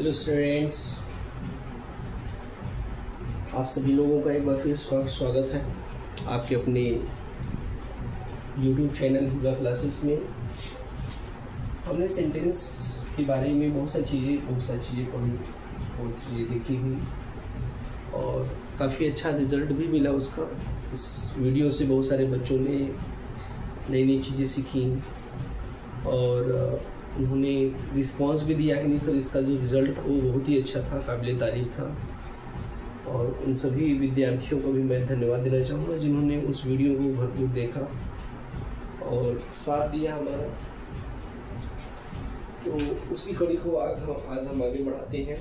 Hello students, आप सभी लोगों का एक बार फिर स्वागत है आपके अपने यूट्यूब चैनल हुगा क्लासेस में। हमने सेंटेंस के बारे में बहुत सारी चीज़ें पढ़ी, बहुत चीज़ें देखी हुई और काफ़ी अच्छा रिज़ल्ट भी मिला उसका। उस वीडियो से बहुत सारे बच्चों ने नई नई चीज़ें सीखी और उन्होंने रिस्पांस भी दिया कि नहीं सर, इसका जो रिज़ल्ट था वो बहुत ही अच्छा था, काबिल तारीफ था। और उन सभी विद्यार्थियों को भी मैं धन्यवाद देना चाहूँगा जिन्होंने उस वीडियो को भरपूर देखा और साथ दिया हमारा। तो उसी कड़ी को आज हम आगे बढ़ाते हैं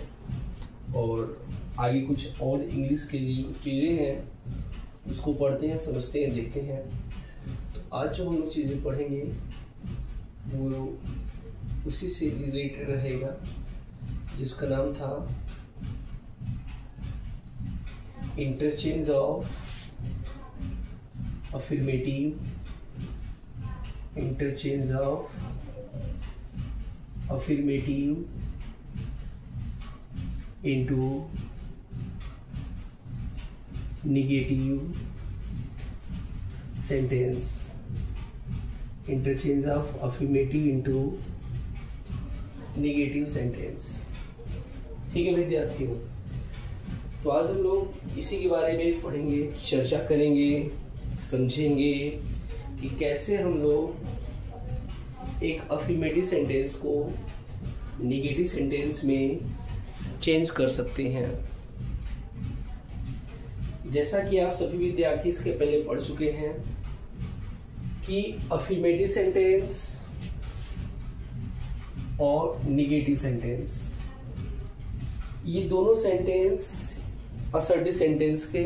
और आगे कुछ और इंग्लिश के जो चीज़ें हैं उसको पढ़ते हैं, समझते हैं, देखते हैं। तो आज जो हम लोग चीज़ें पढ़ेंगे वो उसी से रिलेटेड रहेगा जिसका नाम था interchange of affirmative, interchange of affirmative into negative sentence, interchange of affirmative into negative sentence. ठीक है विद्यार्थियों, तो आज हम लोग इसी के बारे में पढ़ेंगे, चर्चा करेंगे, समझेंगे कि कैसे हम लोग एक अफर्मेटिव सेंटेंस को नेगेटिव सेंटेंस में चेंज कर सकते हैं। जैसा कि आप सभी विद्यार्थी इसके पहले पढ़ चुके हैं कि अफर्मेटिव सेंटेंस और नेगेटिव सेंटेंस, ये दोनों सेंटेंस असर्टिव सेंटेंस के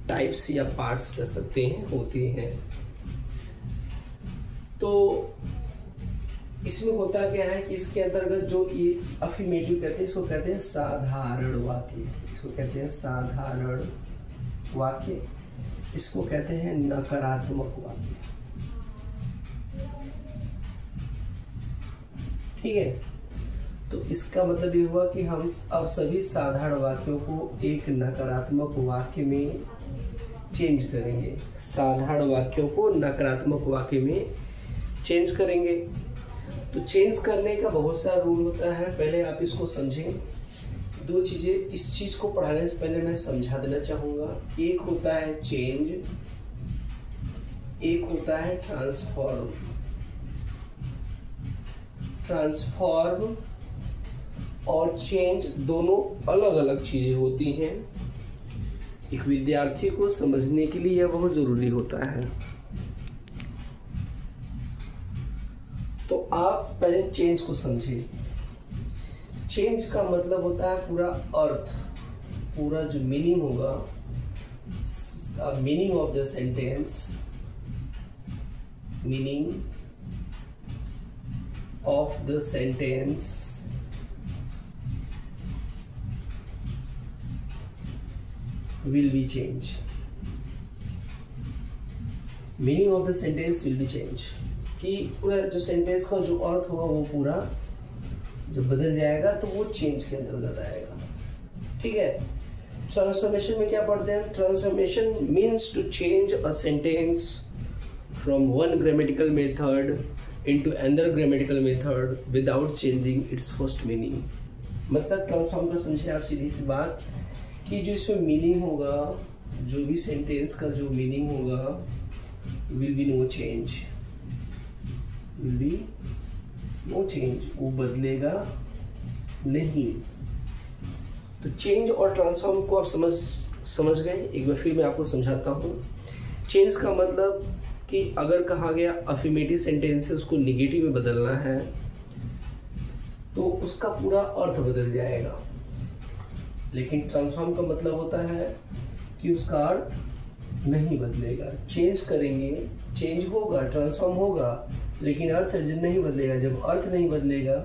टाइप्स या पार्ट्स कर सकते हैं, होते हैं। तो इसमें होता क्या है कि इसके अंतर्गत जो ये अफर्मेटिव कहते हैं, इसको कहते हैं साधारण वाक्य, इसको कहते हैं साधारण वाक्य, इसको कहते हैं नकारात्मक वाक्य। ठीक है, तो इसका मतलब ये हुआ कि हम अब सभी साधारण वाक्यों को एक नकारात्मक वाक्य में चेंज करेंगे, साधारण वाक्यों को नकारात्मक वाक्य में चेंज करेंगे। तो चेंज करने का बहुत सारा रूल होता है, पहले आप इसको समझें। दो चीजें इस चीज को पढ़ाने से पहले मैं समझा देना चाहूंगा। एक होता है चेंज, एक होता है ट्रांसफॉर्म। ट्रांसफॉर्म और चेंज दोनों अलग अलग चीजें होती हैं। एक विद्यार्थी को समझने के लिए यह बहुत जरूरी होता है। तो आप पहले चेंज को समझिए। चेंज का मतलब होता है पूरा अर्थ, पूरा जो मीनिंग होगा, meaning of the sentence, meaning of the sentence will be changed. Meaning of the sentence will be changed, कि पूरा जो सेंटेंस का जो अर्थ होगा वो पूरा जब बदल जाएगा तो वो चेंज के अंतर्गत आएगा। ठीक है, ट्रांसफॉर्मेशन में क्या पढ़ते हैं? Transformation means to change a sentence from one grammatical method into another grammatical method without changing its first meaning। मतलब ट्रांसफॉर्म का समझे आप सीधी सी बात कि जो इसमें मीनिंग होगा, जो भी सेंटेंस का जो मीनिंग होगा, will be no change, will be no change, वो बदलेगा नहीं। तो चेंज और ट्रांसफॉर्म को आप समझ गए। एक बार फिर मैं आपको समझाता हूँ। चेंज का मतलब कि अगर कहा गया अफर्मेटिव सेंटेंस है उसको नेगेटिव में बदलना है तो उसका पूरा अर्थ बदल जाएगा। लेकिन ट्रांसफॉर्म का मतलब होता है कि उसका अर्थ नहीं बदलेगा। चेंज करेंगे, चेंज होगा, ट्रांसफॉर्म होगा, लेकिन अर्थ नहीं बदलेगा। जब अर्थ नहीं बदलेगा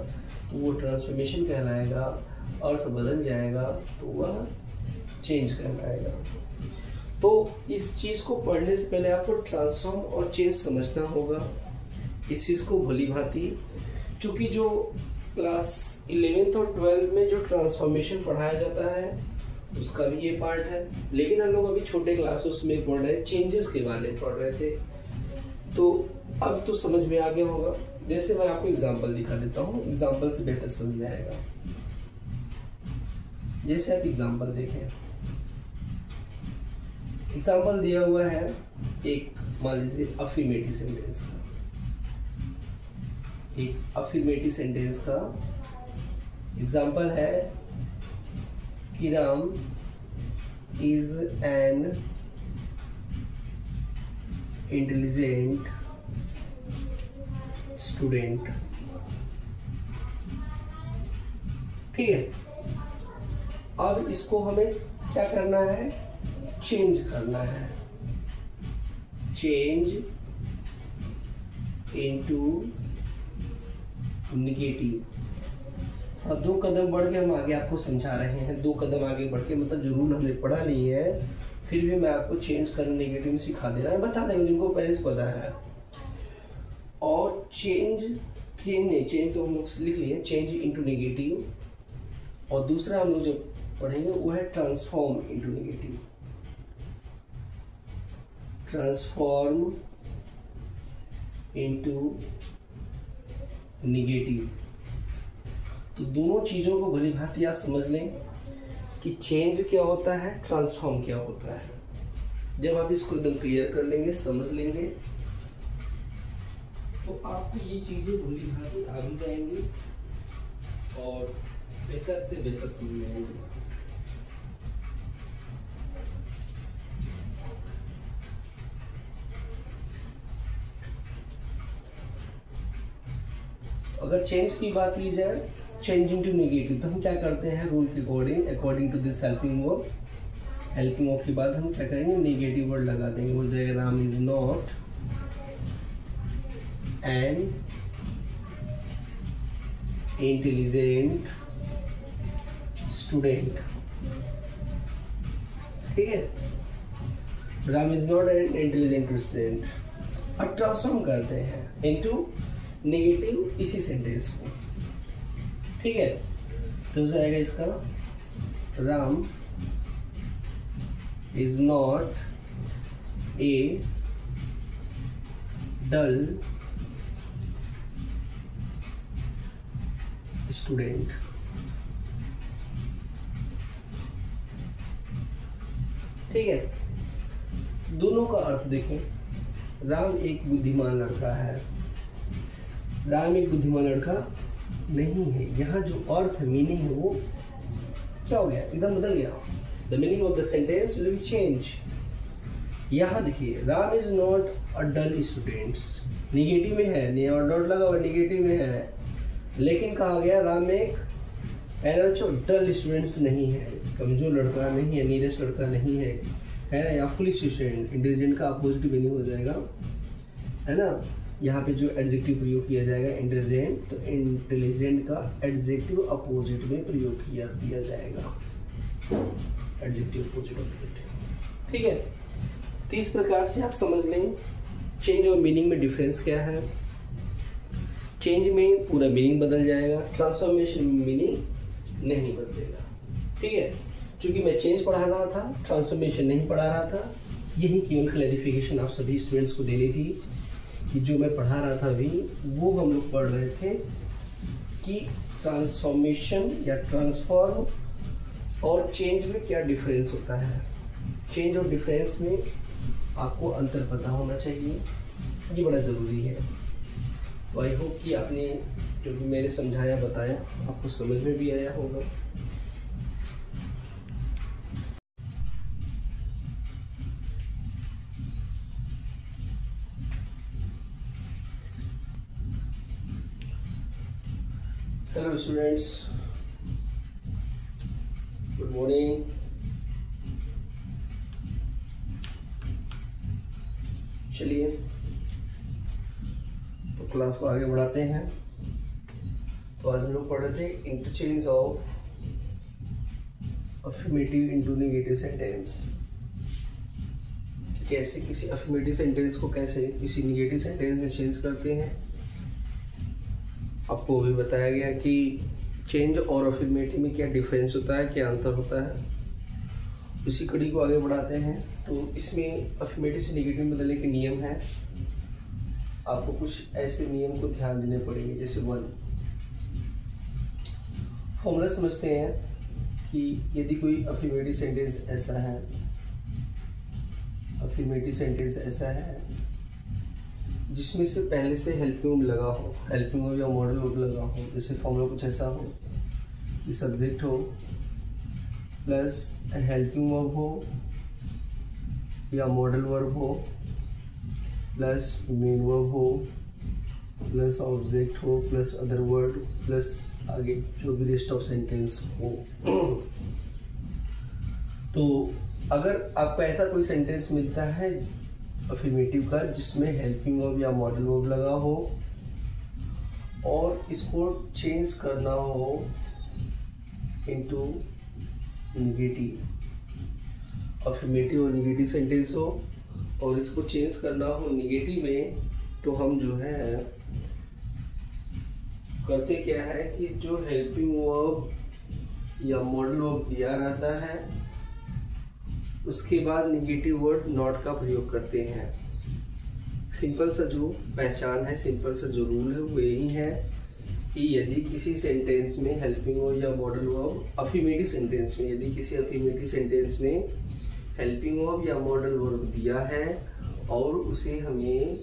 तो वो ट्रांसफॉर्मेशन कहलाएगा, अर्थ बदल जाएगा तो वह चेंज कहलाएगा। तो इस चीज़ को पढ़ने से पहले आपको ट्रांसफॉर्म और चेंज समझना होगा। इस चीज़ को भली भांति, क्योंकि जो क्लास 11th और 12th में जो ट्रांसफॉर्मेशन पढ़ाया जाता है उसका भी ये पार्ट है, लेकिन हम लोग अभी छोटे क्लास में पढ़ रहे हैं, चेंजेस के बारे में पढ़ रहे थे। तो अब तो समझ में आ गया होगा। जैसे मैं आपको एग्जांपल दिखा देता हूँ, एग्जांपल से बेहतर समझ में आएगा। जैसे आप एग्जांपल देखें, एग्जांपल दिया हुआ है एक, मान लीजिए अफर्मेटिव सेंटेंस का, एक अफर्मेटिव सेंटेंस का एग्जांपल है कि Ram is an intelligent student. ठीक है, अब इसको हमें क्या करना है, चेंज करना है, चेंज इनटू निगेटिव। अब 2 कदम बढ़ के हम आगे आपको समझा रहे हैं, 2 कदम आगे बढ़ के, मतलब जरूर हमने पढ़ा नहीं है, फिर भी मैं आपको चेंज करना नेगेटिव में सिखा दे रहा है, बता देंगे जिनको पहले से पता है। और चेंज तो हम लोग लिख लिए, चेंज इनटू नेगेटिव। और दूसरा हम लोग जो पढ़ेंगे वो है transform into negative, transform into negative. तो दोनों चीजों को भली भांति आप समझ लें कि चेंज क्या होता है, ट्रांसफॉर्म क्या होता है। जब आप इसको एकदम क्लियर कर लेंगे, समझ लेंगे, तो आपको ये चीजें भली भांति आ भी जाएंगी और बेहतर से बेहतर समझ में आएंगे। अगर चेंज की बात की जाए, चेंजिंग टू नेगेटिव, तो हम क्या करते हैं रूल के according to this helping verb के बाद हम क्या करेंगे, नेगेटिव वर्ड लगा देंगे। हो जाएगा Ram is not an intelligent student. ठीक है, Ram is not an intelligent student. अब ट्रांसफॉर्म करते हैं इनटू नेगेटिव इसी सेंटेंस को। ठीक है, तो हो जाएगा इसका, Ram is not a dull student. ठीक है, दोनों का अर्थ देखें। राम एक बुद्धिमान लड़का है, राम एक बुद्धिमान लड़का नहीं है। यहाँ जो अर्थ है, मीनिंग है, वो क्या हो गया, एकदम बदल गया। The meaning of the sentence will be change. यहाँ देखिए, Ram is not a dull students, negative में है, और डॉट लगा हुआ निगेटिव में है, लेकिन कहा गया राम एक डल स्टूडेंट्स नहीं है, कमजोर लड़का नहीं है, नीरस लड़का नहीं है ना, या फुलिश स्टूडेंट। इंटेलिजेंट का अपोजिट मीनिंग हो जाएगा, है ना। यहाँ पे जो एडजेक्टिव प्रयोग किया जाएगा इंटेलिजेंट, तो इंटेलिजेंट का एडजेक्टिव अपोजिट में प्रयोग किया जाएगा, एडजेक्टिव अपोजिट। ठीक है, तो इस प्रकार से आप समझ लें चेंज और मीनिंग में डिफरेंस क्या है। चेंज में पूरा मीनिंग बदल जाएगा, ट्रांसफॉर्मेशन में मीनिंग नहीं बदलेगा। ठीक है, क्योंकि मैं चेंज पढ़ा रहा था, ट्रांसफॉर्मेशन नहीं पढ़ा रहा था, यही केवल क्लैरिफिकेशन आप सभी स्टूडेंट्स को देनी थी कि जो मैं पढ़ा रहा था अभी, वो हम लोग पढ़ रहे थे कि ट्रांसफॉर्मेशन या ट्रांसफॉर्म और चेंज में क्या डिफरेंस होता है। चेंज और डिफरेंस में आपको अंतर पता होना चाहिए, ये बड़ा ज़रूरी है। तो आई होप कि आपने जो भी मैंने समझाया बताया आपको समझ में भी आया होगा। Hello students, good morning. चलिए तो क्लास को आगे बढ़ाते हैं। तो आज हम लोग पढ़ रहे थे interchange of affirmative into negative sentence, कैसे किसी अफर्मेटिव सेंटेंस को कैसे किसी नेगेटिव सेंटेंस में चेंज करते हैं। आपको भी बताया गया कि चेंज और अफर्मेटिव में क्या डिफरेंस होता है, क्या अंतर होता है। उसी कड़ी को आगे बढ़ाते हैं। तो इसमें अफर्मेटिव से नेगेटिव में बदलने के नियम हैं। आपको कुछ ऐसे नियम को ध्यान देने पड़ेंगे। जैसे 1, फॉर्मूला समझते हैं कि यदि कोई अफर्मेटिव सेंटेंस ऐसा है, अफर्मेटिव सेंटेंस ऐसा है जिसमें से पहले से हेल्पिंग वर्ब लगा हो, हेल्पिंग वर्ब या मॉडल वर्ब लगा हो। जैसे फॉर्मूला कुछ ऐसा हो कि सब्जेक्ट हो प्लस हेल्पिंग वर्ब हो या मॉडल वर्ब हो प्लस मेन वर्ब हो प्लस ऑब्जेक्ट हो प्लस अदर वर्ड प्लस आगे जो भी रेस्ट ऑफ सेंटेंस हो। तो अगर आपको ऐसा कोई सेंटेंस मिलता है अफर्मेटिव का जिसमें हेल्पिंग वर्ब या मॉडल वर्ब लगा हो और इसको चेंज करना हो इनटू नेगेटिव, अफर्मेटिव और नेगेटिव सेंटेंस हो और इसको चेंज करना हो नेगेटिव में, तो हम जो है करते क्या है कि जो हेल्पिंग वर्ब या मॉडल वर्ब दिया रहता है उसके बाद नेगेटिव वर्ड नॉट का प्रयोग करते हैं। सिंपल सा जो पहचान है, सिंपल सा जो रूल है वो यही है कि यदि किसी सेंटेंस में हेल्पिंग वर्ब या मॉडल वर्ब, अफर्मेटिव सेंटेंस में यदि किसी अफर्मेटिव सेंटेंस में हेल्पिंग वर्ब या मॉडल वर्ब दिया है और उसे हमें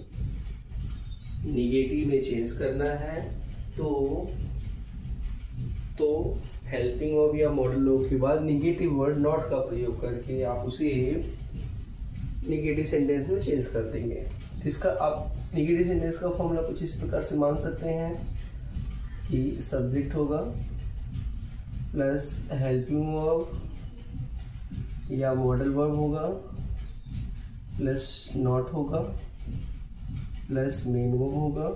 नेगेटिव में चेंज करना है, तो हेल्पिंग वर्ब या मॉडल वर्ब के बाद नेगेटिव वर्ड नॉट का प्रयोग करके आप उसे नेगेटिव सेंटेंस में चेंज कर देंगे। तो इसका आप नेगेटिव सेंटेंस का फॉर्मूला कुछ इस प्रकार से मान सकते हैं कि सब्जेक्ट होगा प्लस हेल्पिंग वर्ब या मॉडल वर्ब होगा प्लस नॉट होगा प्लस मेन वर्ब होगा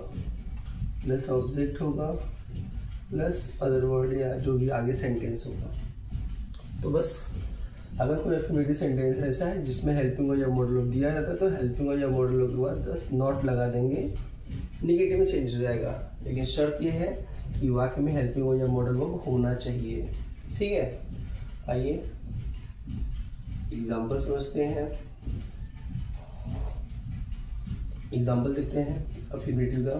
प्लस ऑब्जेक्ट होगा प्लस अदर वर्ड या जो भी आगे सेंटेंस होगा। तो बस अगर कोई अफर्मेटिव सेंटेंस ऐसा है जिसमें हेल्पिंग वर्ब या मॉडल वर्ब दिया जाता है तो हेल्पिंग वर्ब या मॉडल वर्ब के बाद बस नॉट लगा देंगे, नेगेटिव में चेंज हो जाएगा। लेकिन शर्त यह है कि वाक्य में हेल्पिंग वर्ब या मॉडल वर्ब होना चाहिए। ठीक है, आइए एग्जाम्पल समझते हैं। एग्जाम्पल देखते हैं अफर्मेटिव का।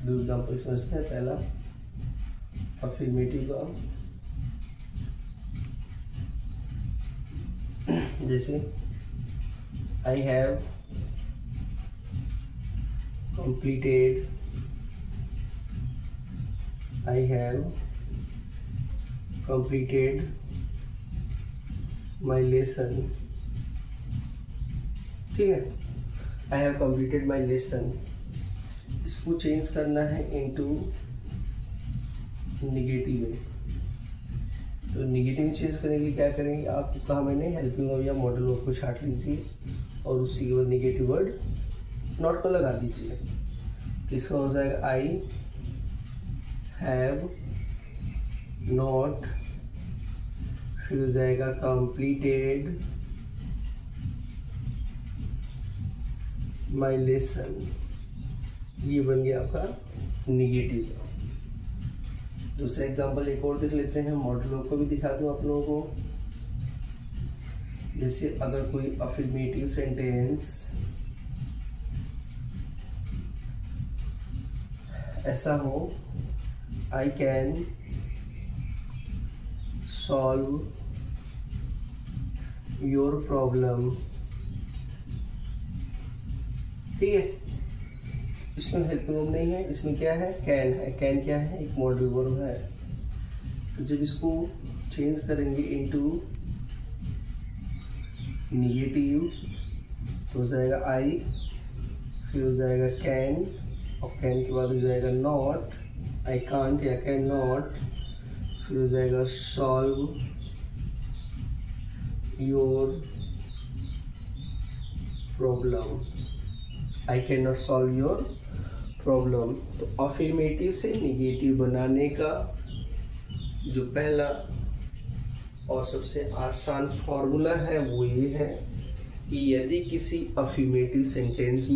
2 एग्जाम्पल समझते हैं। पहला अफर्मेटिव का, जैसे I have completed, I have completed my lesson। ठीक है, I have completed my lesson। इसको चेंज करना है इनटू नेगेटिव में। तो नेगेटिव चेंज करने के लिए क्या करेंगे, आप कहा मैंने हेल्पिंग वर्ब या मॉडल वर्ब को छाट लीजिए और उसी के बाद नेगेटिव वर्ड नॉट को लगा दीजिए। तो इसका हो जाएगा आई हैव नॉट, फिर हो जाएगा कंप्लीटेड माई लेसन। ये बन गया आपका नेगेटिव। दूसरा एग्जांपल एक और देख लेते हैं, मॉडल वर्ब को भी दिखा दूं आप लोगों को। जैसे अगर कोई अफर्मेटिव सेंटेंस ऐसा हो, I can solve your problem. ठीक है, इसमें हेल्पिंग वर्ब नहीं है, इसमें क्या है, कैन है। कैन क्या है, एक मॉडल वर्ब है। तो जब इसको चेंज करेंगे इनटू नेगेटिव तो हो जाएगा आई, फिर हो जाएगा कैन और कैन के बाद हो जाएगा नॉट, आई कांट या कैन नॉट, फिर हो जाएगा solve your problem, I can not solve your problem. तो अफर्मेटिव से नेगेटिव बनाने का जो पहला और सबसे आसान फॉर्मूला है वो ये है कि यदि किसी अफर्मेटिव सेंटेंस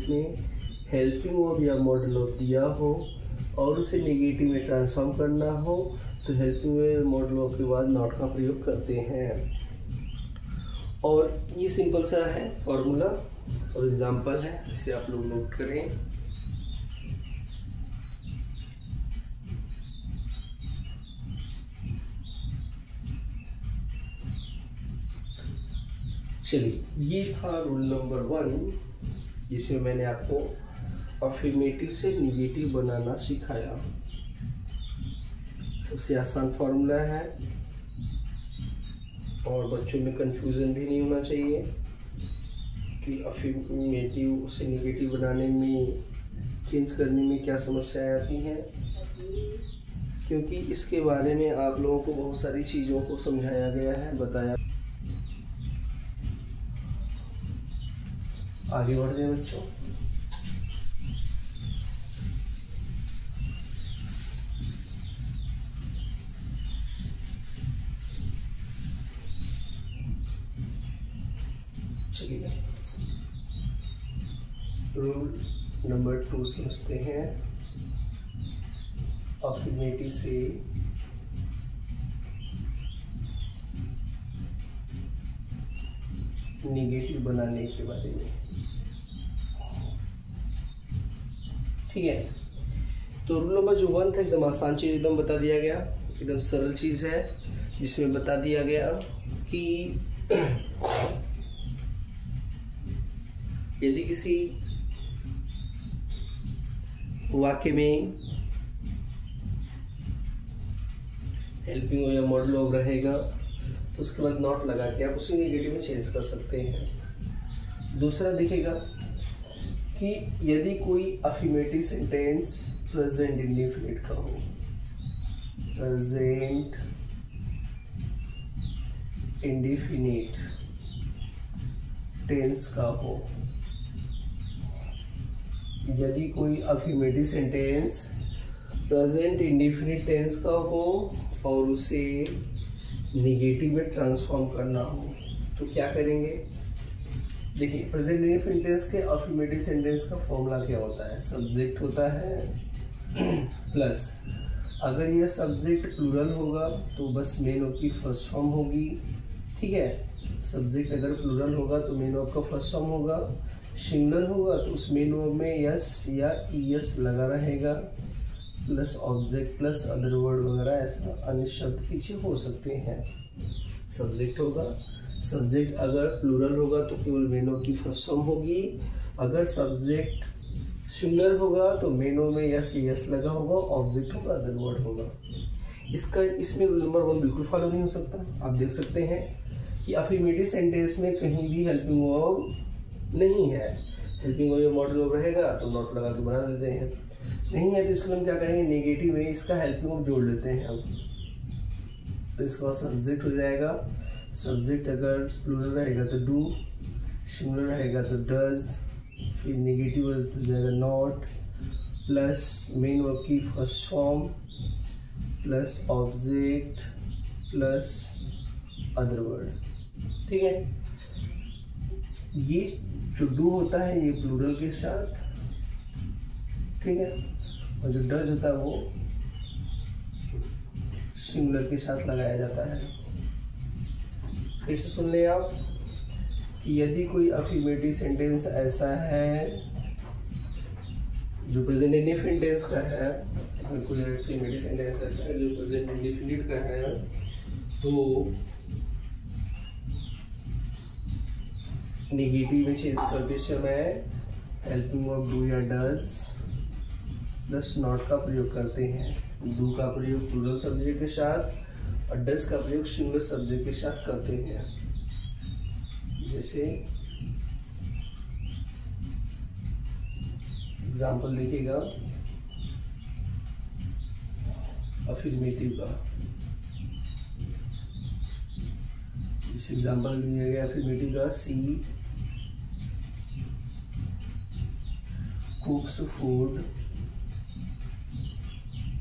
में हेल्पिंग वर्ब या मॉडल ऑफ दिया हो और उसे नेगेटिव में ट्रांसफॉर्म करना हो तो हेल्पिंग वर्ब मॉडल ऑफ के बाद नॉट का प्रयोग करते हैं। और ये सिंपल सा है फॉर्मूला और एग्जांपल है, इसे आप लोग नोट करें। चलिए, ये था रूल नंबर 1 जिसमें मैंने आपको अफर्मेटिव से निगेटिव बनाना सिखाया। सबसे आसान फॉर्मूला है और बच्चों में कंफ्यूजन भी नहीं होना चाहिए कि अफर्मेटिव से निगेटिव बनाने में, चेंज करने में क्या समस्याएं आती हैं, क्योंकि इसके बारे में आप लोगों को बहुत सारी चीज़ों को समझाया गया है, बताया। आगे बढ़ते हैं बच्चों। चलिए, रूल नंबर 2 समझते हैं। अफर्मेटिव से निगेटिव बनाने के बारे में। ठीक है, तो रूल नंबर जो 1 था एकदम आसान चीज, एकदम बता दिया गया, एकदम सरल चीज है, जिसमें बता दिया गया कि यदि किसी वाक्य में हेल्पिंग या मॉडल ऑफ रहेगा तो उसके बाद नॉट लगा के आप उसे नेगेटिव में चेंज कर सकते हैं। दूसरा दिखेगा कि यदि कोई अफर्मेटिव सेंटेंस प्रेजेंट इंडेफिनिट का हो, प्रेजेंट इंडेफिनिट टेंस का हो, यदि कोई affirmative sentence present indefinite tense का हो और उसे नेगेटिव में ट्रांसफॉर्म करना हो तो क्या करेंगे। देखिए, प्रेजेंट इंडेफिनिट टेंस के अफर्मेटिव सेंटेंस का फॉर्मूला क्या होता है, सब्जेक्ट होता है प्लस अगर यह सब्जेक्ट प्लूरल होगा तो बस मेन वर्ब की फर्स्ट फॉर्म होगी। ठीक है, सब्जेक्ट अगर प्लूरल होगा तो मेन वर्ब का फर्स्ट फॉर्म होगा, सिंगुलर होगा तो उस मेन वर्ब में यस या ईएस लगा रहेगा, plus object plus other word वगैरह ऐसा अन्य शब्द पीछे हो सकते हैं। सब्जेक्ट होगा, सब्जेक्ट अगर प्लूरल होगा तो केवल मेन वर्ब की फर्स्ट फॉर्म होगी, अगर सब्जेक्ट सिंगुलर होगा तो मेन वर्ब में यस यस लगा होगा, ऑब्जेक्ट होगा, अदर वर्ड होगा। इसमें रूल नंबर 1 बिल्कुल फॉलो नहीं हो सकता। आप देख सकते हैं कि अफर्मेटिव सेंटेंस में कहीं भी हेल्पिंग वर्ब नहीं है, हेल्पिंग वर्ब मॉडल वर्ब रहेगा तो नॉट लगा के बना देते हैं, नहीं है तो इसको हम क्या करेंगे, नेगेटिव में इसका हेल्पिंग वर्ब जोड़ लेते हैं हम। तो इसका सब्जेक्ट हो जाएगा, सब्जेक्ट अगर प्लूरल रहेगा तो डू, सिंगुलर रहेगा तो डज, फिर नेगेटिव हो जाएगा नॉट, प्लस मेन वर्ब की first form, plus object, plus other word. ठीक है, ये जो डू होता है ये प्लूरल के साथ, ठीक है, और जो डज होता है वो सिंगुलर के साथ लगाया जाता है। फिर से सुन ले आप कि यदि कोई अफर्मेटिव सेंटेंस ऐसा है जो प्रेजेंट इंडेफिनिट टेंस का है, कोई अफर्मेटिव सेंटेंस ऐसा है जो प्रेजेंट इंडेफिनिट का है, तो नेगेटिव में चेंज करते समय हेल्पिंग वर्ब डू या डज प्लस नॉट का प्रयोग करते हैं। डू का प्रयोग प्लूरल सब्जेक्ट के साथ और डज का प्रयोग सिंगुलर सब्जेक्ट के साथ करते हैं। जैसे एग्जाम्पल देखिएगा अफर्मेटिव का, इस एग्जाम्पल दिया गया अफर्मेटिव का, सी कुक्स फूड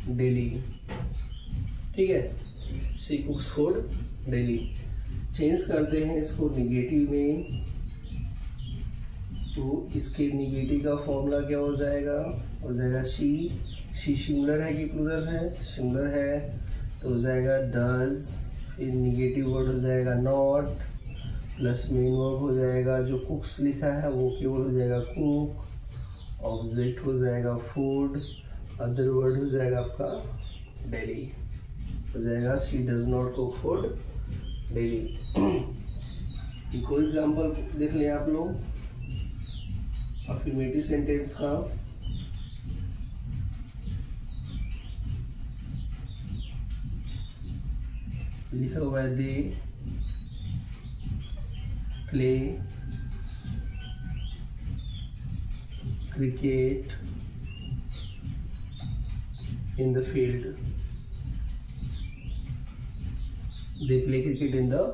डेली। ठीक है, सी कुक्स फूड डेली। चेंज करते हैं इसको नेगेटिव में, तो इसके निगेटिव का फॉर्मूला क्या हो जाएगा शी सिंगुलर है कि प्लूरल है? सिंगुलर है, तो हो जाएगा डज, फिर निगेटिव वर्ड हो जाएगा नॉट, प्लस मेन वर्ब हो जाएगा जो कुक्स लिखा है वो केवल हो जाएगा कुक, ऑब्जेक्ट हो जाएगा फूड, अदर वर्ड हो जाएगा आपका डेली, हो जाएगा she does not cook food daily. एक और एग्जाम्पल देख लें आप लोग अफर्मेटिव सेंटेंस का। लिखा हुआ है they play cricket in the field. They play cricket in the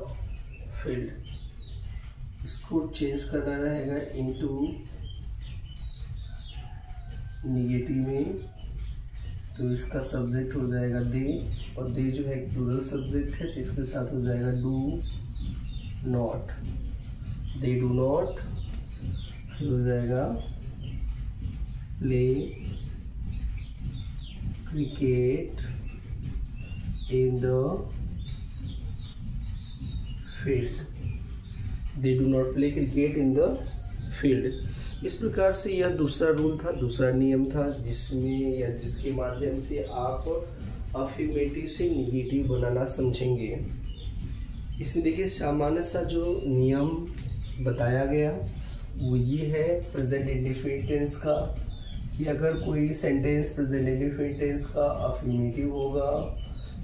field. इसको चेंज करना रहेगा इनटू निगेटिव में, तो इसका सब्जेक्ट हो जाएगा दे, और दे जो है प्लूरल सब्जेक्ट है तो इसके साथ हो जाएगा do not, they do not, फिर हो जाएगा play cricket in the field. They do not play cricket in the field. इस प्रकार से यह दूसरा रूल था, दूसरा नियम था जिसमें या जिसके माध्यम से आप अफर्मेटिव से निगेटिव बनाना समझेंगे। इसमें देखिए सामान्य सा जो नियम बताया गया वो ये है प्रेजेंट इंडेफिनिट टेंस का, कि अगर कोई सेंटेंस प्रेजेंट इंडेफिनिट टेंस का अफर्मेटिव होगा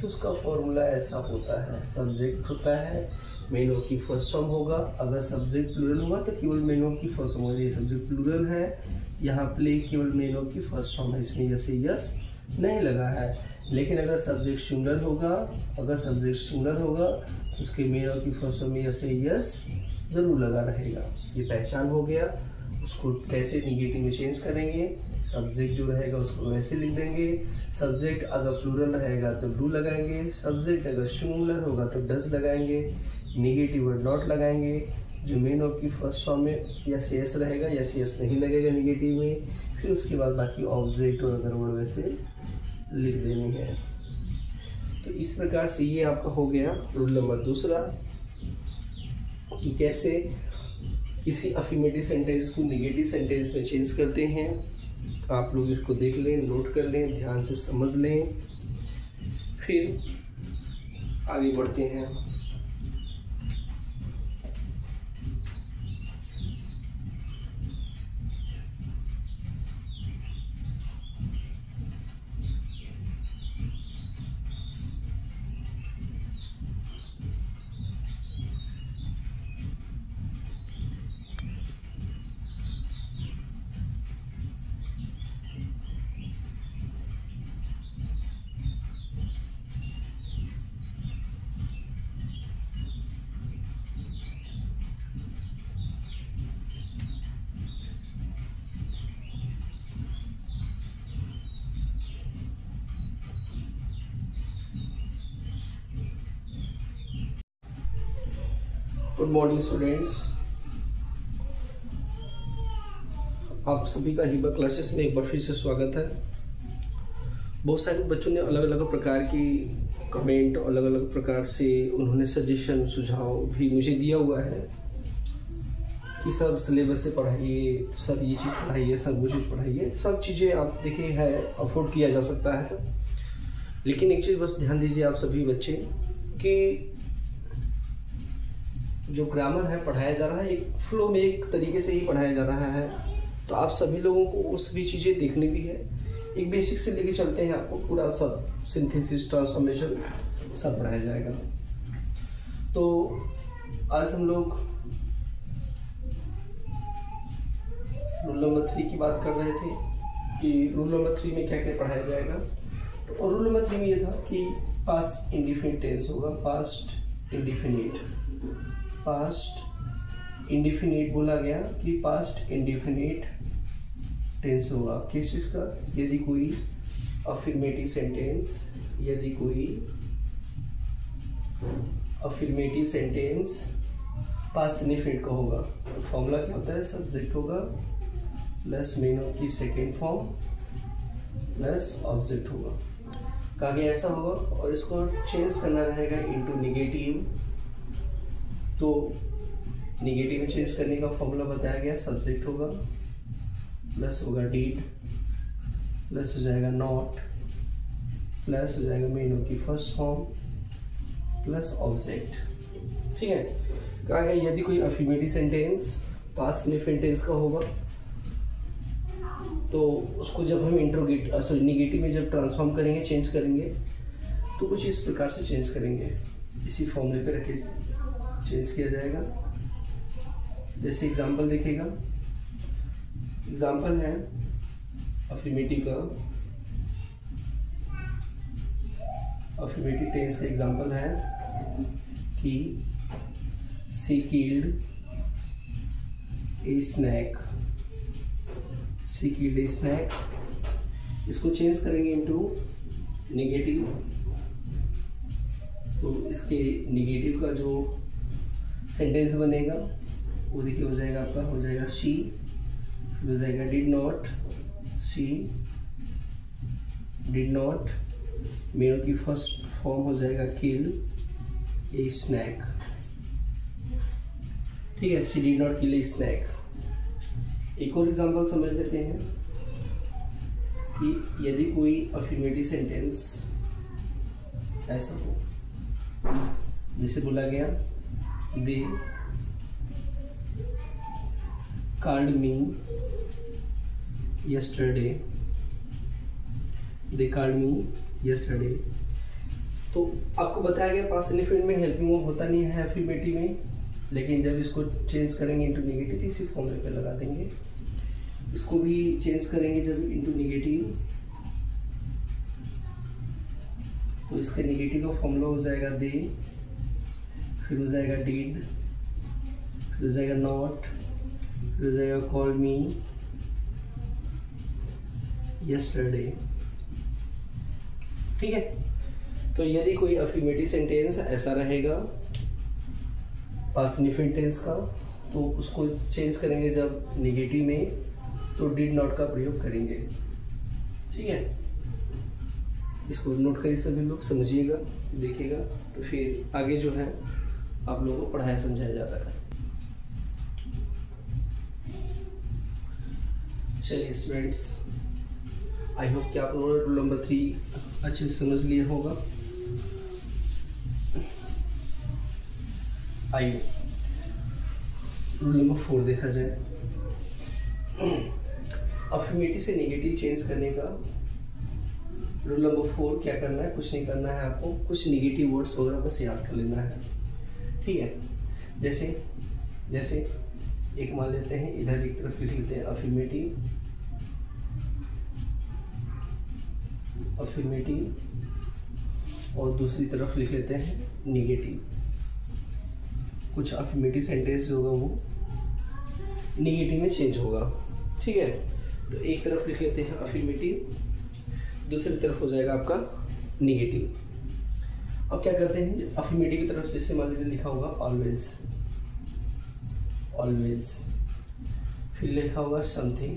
तो उसका फॉर्मूला ऐसा होता है, सब्जेक्ट होता है, मेन वर्ब की फर्स्ट फॉर्म होगा, अगर सब्जेक्ट प्लूरल होगा तो केवल मेन वर्ब की फर्स्ट फॉर्म होगी। ये सब्जेक्ट प्लूरल है, यहाँ प्ले केवल मेन वर्ब की फर्स्ट फॉर्म है, इसमें जैसे यस नहीं लगा है। लेकिन अगर सब्जेक्ट सिंगुलर होगा, तो उसके मेन वर्ब की फर्स्ट फॉर्म में जैसे यस जरूर लगा रहेगा। ये पहचान हो गया। उसको कैसे निगेटिव में चेंज करेंगे, सब्जेक्ट जो रहेगा उसको वैसे लिख देंगे, सब्जेक्ट अगर प्लूरल रहेगा तो डू लगाएंगे, सब्जेक्ट अगर सिंगुलर होगा तो डज लगाएंगे, निगेटिव वर्ड नॉट लगाएंगे, जो मेन वर्ब की फर्स्ट फॉर्म में यस यस रहेगा, यस यस नहीं लगेगा निगेटिव में, फिर उसके बाद बाकी ऑब्जेक्ट और अदर वर्ड वैसे लिख देनी है। तो इस प्रकार से ये आपका हो गया रूल नंबर दूसरा, कि कैसे किसी अफर्मेटिव सेंटेंस को निगेटिव सेंटेंस में चेंज करते हैं। आप लोग इसको देख लें, नोट कर लें, ध्यान से समझ लें, फिर आगे बढ़ते हैं। गुड मॉर्निंग स्टूडेंट्स, आप सभी का हिबा क्लासेस में एक बार फिर से स्वागत है। बहुत सारे बच्चों ने अलग अलग प्रकार की कमेंट, अलग अलग प्रकार से उन्होंने सजेशन, सुझाव भी मुझे दिया हुआ है कि सर सिलेबस से पढ़ाइए, सर ये चीज़ पढ़ाइए, सर वो चीज़ पढ़ाइए। सब चीज़ें आप देखिए है अफोर्ड किया जा सकता है, लेकिन एक चीज़ बस ध्यान दीजिए आप सभी बच्चे कि जो ग्रामर है पढ़ाया जा रहा है एक फ्लो में, एक तरीके से ही पढ़ाया जा रहा है, तो आप सभी लोगों को वो सभी चीज़ें देखनी भी है। एक बेसिक से लेके चलते हैं, आपको पूरा सब सिंथेसिस, ट्रांसफॉर्मेशन सब पढ़ाया जाएगा। तो आज हम लोग रूल नंबर 3 की बात कर रहे थे कि रूल नंबर 3 में क्या क्या पढ़ाया जाएगा। तो रूल नंबर 3 में ये था कि पास्ट इंडिफिनिट टेंस होगा, पास्ट इंडिफिनिट बोला गया कि पास्ट इंडिफिनिट टेंस होगा किस चीज़ का, यदि कोई अफर्मेटिव सेंटेंस पास्ट इनडेफिनिट का होगा तो फॉर्मूला क्या होता है, सब्जेक्ट होगा प्लस मेन ऑफ की सेकेंड फॉर्म प्लस ऑब्जेक्ट होगा। कहा गया ऐसा होगा और इसको चेंज करना रहेगा इनटू नेगेटिव, तो नेगेटिव में चेंज करने का फॉर्मूला बताया गया, सब्जेक्ट होगा प्लस होगा डिड प्लस हो जाएगा नॉट प्लस हो जाएगा मेनू की फर्स्ट फॉर्म प्लस ऑब्जेक्ट। ठीक है, कहा गया यदि कोई affirmative sentence past indefinite tense का होगा तो उसको जब हम नेगेटिव में जब ट्रांसफॉर्म करेंगे, चेंज करेंगे, तो कुछ इस प्रकार से चेंज करेंगे, इसी फॉर्मूले पे रख के चेंज किया जाएगा। जैसे एग्जांपल देखिएगा, एग्जांपल है अफर्मेटिव का, अफर्मेटिव टेंस का एग्जांपल है कि she killed A snack, she killed A snack, इसको चेंज करेंगे इनटू नेगेटिव, तो इसके नेगेटिव का जो सेंटेंस बनेगा वो देखिए हो जाएगा आपका, हो जाएगा शी, हो जाएगा did not, she did not, main की फर्स्ट फॉर्म हो जाएगा किल ए स्नैक। ठीक है, she did not kill A snack. एक और एग्जांपल समझ लेते हैं कि यदि कोई अफर्मेटिव सेंटेंस ऐसा हो जिसे बोला गया they called me yesterday, they called me yesterday, तो आपको बताया गया पास्ट इनडेफिनिट में हेल्पिंग वर्ब होता नहीं है अफर्मेटिव में, लेकिन जब इसको चेंज करेंगे इनटू नेगेटिव तो इसी फॉर्मूले पे लगा देंगे। इसको भी चेंज करेंगे जब इनटू नेगेटिव, तो इसका नेगेटिव का फॉर्मूला हो जाएगा दे, फिर हो जाएगा डिड, फिर हो जाएगा नॉट, फिर हो जाएगा कॉल मी यस्टरडे। ठीक है, तो यदि कोई अफर्मेटिव सेंटेंस ऐसा रहेगा पास्ट इनडेफिनिट टेंस का, तो उसको चेंज करेंगे जब नेगेटिव में, तो डिड नॉट का प्रयोग करेंगे। ठीक है, इसको नोट करिए सभी लोग, समझिएगा, देखिएगा, तो फिर आगे जो है आप लोगों को पढ़ाया समझाया जाता है। चलिए स्टूडेंट्स, आई होप कि आप लोगों ने रूल नंबर 3 अच्छे से समझ लिया होगा। आइए रूल नंबर 4 देखा जाए। अफर्मेटिव से नेगेटिव चेंज करने का रूल नंबर 4 क्या करना है, कुछ नहीं करना है आपको, कुछ नेगेटिव वर्ड्स वगैरह बस याद कर लेना है। ठीक है, जैसे एक मान लेते हैं, इधर एक तरफ लिख लेते हैं अफर्मेटिव, और दूसरी तरफ लिख लेते हैं नेगेटिव। कुछ अफर्मेटिव सेंटेंस जो होगा वो नेगेटिव में चेंज होगा। ठीक है, तो एक तरफ लिख लेते हैं अफर्मेटिव, दूसरी तरफ हो जाएगा आपका नेगेटिव। अब क्या करते हैं, अफर्मेटिव की तरफ जैसे मान लीजिए लिखा होगा ऑलवेज, ऑलवेज, फिर लिखा होगा समथिंग,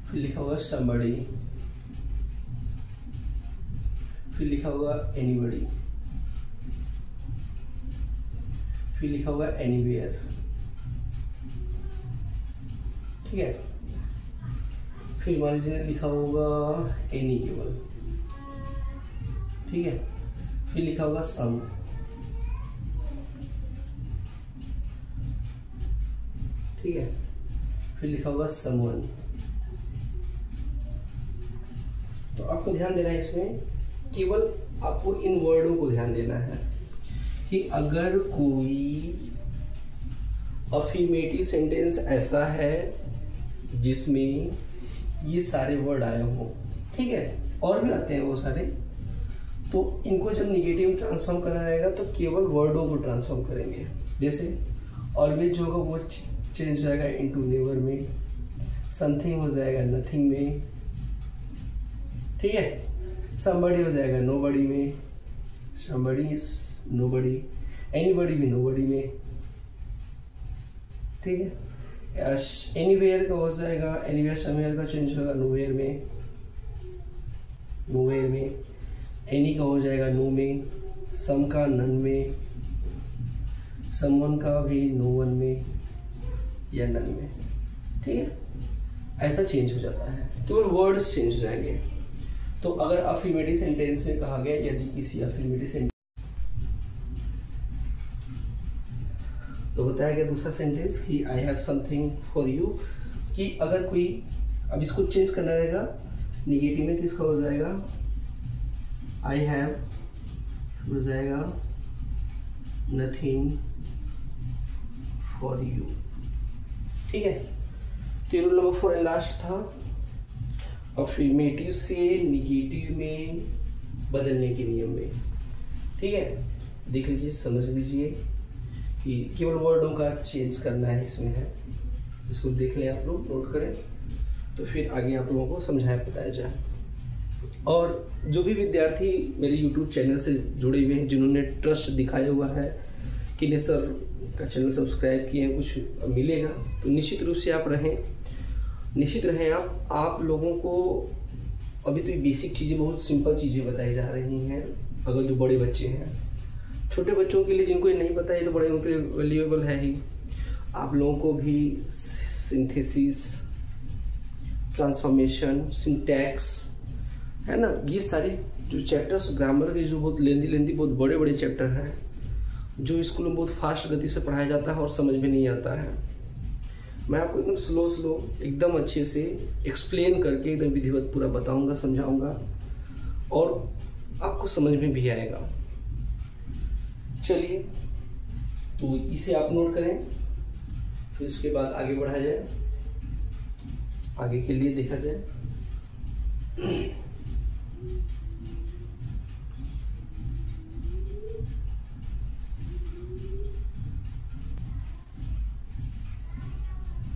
फिर लिखा होगा somebody, फिर लिखा होगा anybody, फिर लिखा होगा anywhere। ठीक है, फिर मान लीजिए लिखा होगा any केवल। ठीक है, फिर लिखा होगा some, ठीक है, फिर लिखा होगा someone। तो आपको ध्यान देना है इसमें, केवल आपको इन वर्डों को ध्यान देना है कि अगर कोई अफर्मेटिव सेंटेंस ऐसा है जिसमें ये सारे वर्ड आए हों, ठीक है, और भी आते हैं वो सारे, तो इनको जब निगेटिव में ट्रांसफॉर्म करना रहेगा तो केवल वर्डों को ट्रांसफॉर्म करेंगे। जैसे ऑलवेज जो होगा वो चेंज हो जाएगा इनटू नेवर में, समथिंग हो जाएगा नथिंग में, ठीक है, somebody हो जाएगा nobody में, somebody is nobody, एनीबॉडी भी नोबॉडी में, ठीक है। एनीवेयर का हो जाएगा, एनीवेयर समवेयर का चेंज होगा नोवेयर में, नोवेयर में। एनी का हो जाएगा नो में, सम का नन में, समवन का भी नो वन में या नन में, ठीक है। ऐसा चेंज हो जाता है, केवल वर्ड्स चेंज हो जाएंगे। तो अगर अफर्मेटिव सेंटेंस में कहा गया, यदि किसी अफर्मेटिव सेंटेंस, तो बताया गया दूसरा सेंटेंस कि I have something for you, कि अगर कोई, अब इसको चेंज करना रहेगा निगेटिव में, तो इसका हो जाएगा आई हैव, हो जाएगा नथिंग फॉर यू, ठीक है। तो रूल नंबर 4 एंड लास्ट था अफर्मेटिव से निगेटिव में बदलने के नियम में, ठीक है। देख लीजिए, समझ लीजिए कि केवल वर्डों का चेंज करना है इसमें है। इसको देख लें आप लोग, नोट करें, तो फिर आगे आप लोगों को समझाया बताया जाए। और जो भी विद्यार्थी मेरे YouTube चैनल से जुड़े हुए हैं, जिन्होंने ट्रस्ट दिखाया हुआ है कि ने सर का चैनल सब्सक्राइब किए हैं, कुछ मिलेगा, तो निश्चित रूप से आप रहें, निश्चित रहें आप लोगों को अभी तो ये बेसिक चीज़ें, बहुत सिंपल चीज़ें बताई जा रही हैं। अगर जो बड़े बच्चे हैं, छोटे बच्चों के लिए जिनको ये नहीं पता है, तो बड़े उनके लिए वैल्यूएबल है ही। आप लोगों को भी सिंथेसिस, ट्रांसफॉर्मेशन, सिंटैक्स, है ना, ये सारी जो चैप्टर्स ग्रामर के, जो बहुत लेंदी बहुत बड़े बड़े चैप्टर हैं, जो स्कूल में बहुत फास्ट गति से पढ़ाया जाता है और समझ में नहीं आता है, मैं आपको एकदम स्लो एकदम अच्छे से एक्सप्लेन करके एकदम विधिवत पूरा बताऊंगा, समझाऊंगा, और आपको समझ में भी आएगा। चलिए, तो इसे आप नोट करें, फिर इसके बाद आगे बढ़ा जाए, आगे के लिए देखा जाए।